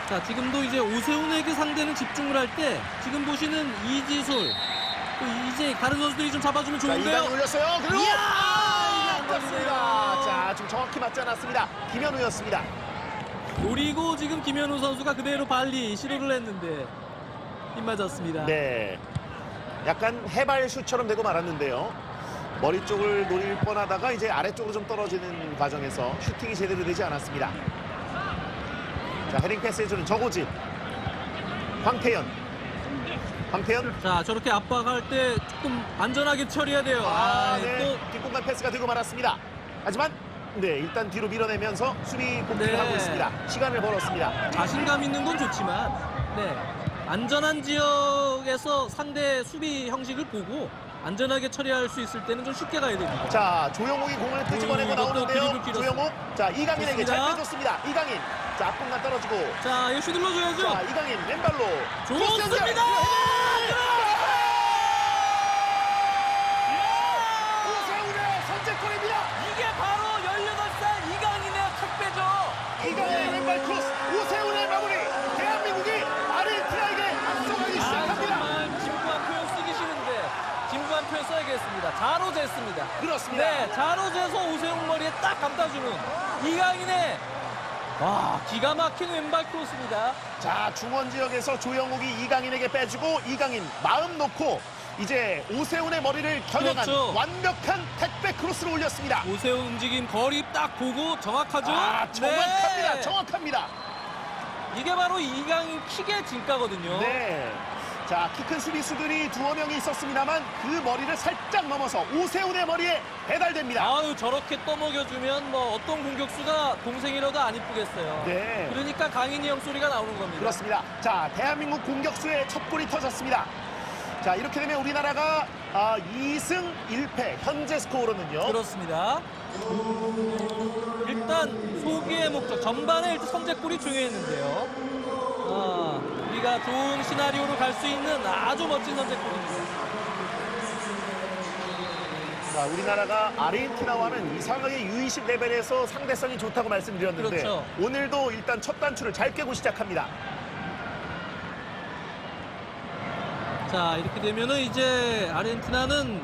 자, 지금도 이제 오세훈에게 상대는 집중을 할 때 지금 보시는 이지솔 또 이제 다른 선수들이 좀 잡아주면 자, 좋은데요. 이강인 올렸어요. 그리고 이야! 아깝습니다. 자, 지금 정확히 맞지 않았습니다. 김현우였습니다. 노리고 지금 김현우 선수가 그대로 발리 시도를 했는데 힘 맞았습니다. 네, 약간 해발 슛처럼 되고 말았는데요. 머리 쪽을 노릴 뻔하다가 이제 아래쪽으로 좀 떨어지는 과정에서 슈팅이 제대로 되지 않았습니다. 자, 헤딩 패스 해주는 저고지. 황태현. 자, 저렇게 압박할 때 조금 안전하게 처리해야 돼요. 네. 뒷공간 패스가 되고 말았습니다. 하지만 네, 일단 뒤로 밀어내면서 수비 복귀를 네. 하고 있습니다. 시간을 벌었습니다. 자신감 있는 건 좋지만 네, 안전한 지역에서 상대 수비 형식을 보고 안전하게 처리할 수 있을 때는 좀 쉽게 가야 됩니다. 자, 조영욱이 공을 끄집어내고 이것도 나오는데요. 드리블 길었어요. 조영욱. 자, 이강인에게 잘 좋습니다. 빼줬습니다. 이강인. 자, 앞공간 떨어지고. 자, 이거 슛 눌러줘야죠. 자, 이강인 왼발로. 크로스 연결. 좋습니다. 오세훈의 선제골입니다. 이게 바로 18살 이강인의 택배죠. 이강인의 왼발 크로스. 오세훈의 마무리. 대한민국이 아르헨티나에게 앞서가기 시작합니다. 정말 진부한 표현 쓰기 싫은데 진부한 표현 써야겠습니다. 자로 쟀습니다. 그렇습니다. 네, 자로 재서 오세훈 머리에 딱 감다주는 이강인의 기가 막힌 왼발 크로스입니다. 자, 중원 지역에서 조영욱이 이강인에게 빼주고 이강인 마음 놓고 이제 오세훈의 머리를 겨냥한 그렇죠. 완벽한 택배 크로스를 올렸습니다. 오세훈 움직임 거리 딱 보고 정확하죠? 정확합니다. 네. 정확합니다. 이게 바로 이강인 킥의 진가거든요. 네. 자, 키 큰 수비수들이 두어 명이 있었습니다만 그 머리를 살짝 넘어서 오세훈의 머리에 배달됩니다. 아유, 저렇게 떠먹여주면 뭐 어떤 공격수가 동생이라도 안 이쁘겠어요. 네. 그러니까 강인이 형 소리가 나오는 겁니다. 그렇습니다. 자, 대한민국 공격수의 첫 골이 터졌습니다. 자, 이렇게 되면 우리나라가 2승 1패 현재 스코어로는요. 그렇습니다. 일단 소기의 목적 전반에 일단 선제골이 중요했는데요. 우리가 좋은 시나리오로 갈 수 있는 아주 멋진 선제골입니다. 자, 우리나라가 아르헨티나와는 이상하게 U20 레벨에서 상대성이 좋다고 말씀드렸는데 그렇죠. 오늘도 일단 첫 단추를 잘 깨고 시작합니다. 자, 이렇게 되면은 이제 아르헨티나는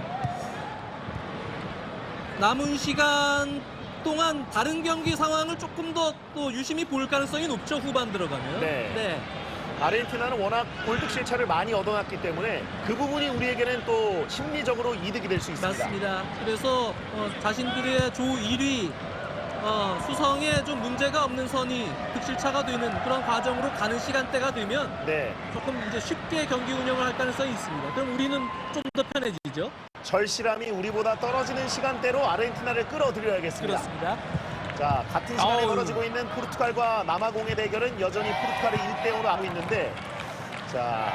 남은 시간 동안 다른 경기 상황을 조금 더 또 유심히 볼 가능성이 높죠. 후반 들어가면. 네. 아르헨티나는 워낙 골득 실차를 많이 얻어놨기 때문에 그 부분이 우리에게는 또 심리적으로 이득이 될 수 있습니다. 맞습니다. 그래서 자신들의 조 1위 수성에 좀 문제가 없는 선이 득실차가 되는 그런 과정으로 가는 시간대가 되면 네. 조금 이제 쉽게 경기 운영을 할 가능성이 있습니다. 그럼 우리는 좀 더 편해지죠. 절실함이 우리보다 떨어지는 시간대로 아르헨티나를 끌어들여야겠습니다. 그렇습니다. 자, 같은 시간에 아우. 벌어지고 있는 포르투갈과 남아공의 대결은 여전히 포르투갈이 1대0으로 하고 있는데 자,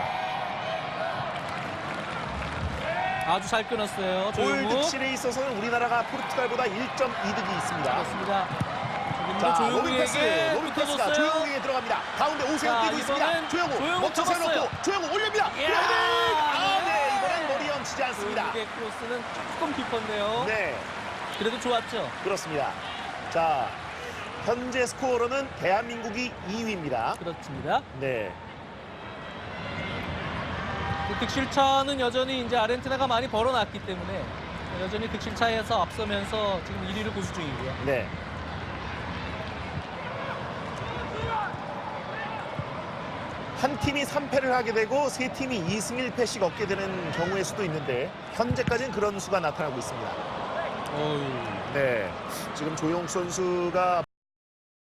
아주 잘 끊었어요. 골 조용욱. 득실에 있어서는 우리나라가 포르투갈보다 1점 이득이 있습니다. 그렇습니다. 자, 지금도 로빈 패스, 조용욱에게 로빈 패스가 붙어줬어요. 조영욱에게 들어갑니다. 가운데 오세훈 자, 뛰고 있습니다. 이번엔 조영욱 조영욱 멋져 잡았어요. 세워놓고 조영욱 올립니다. 이야, 헤딩! 네. 이번엔 머리 얹히지 않습니다. 조용욱의 크로스는 조금 깊었네요. 네, 그래도 좋았죠. 그렇습니다. 자, 현재 스코어로는 대한민국이 2위입니다. 그렇습니다. 네. 득실차는 여전히 이제 아르헨티나가 많이 벌어놨기 때문에 여전히 득실차에서 앞서면서 지금 1위를 고수 중이고요. 네. 한 팀이 3패를 하게 되고 세 팀이 2승 1패씩 얻게 되는 경우의 수도 있는데 현재까지는 그런 수가 나타나고 있습니다. 어휴. 네. 지금 조용욱 선수가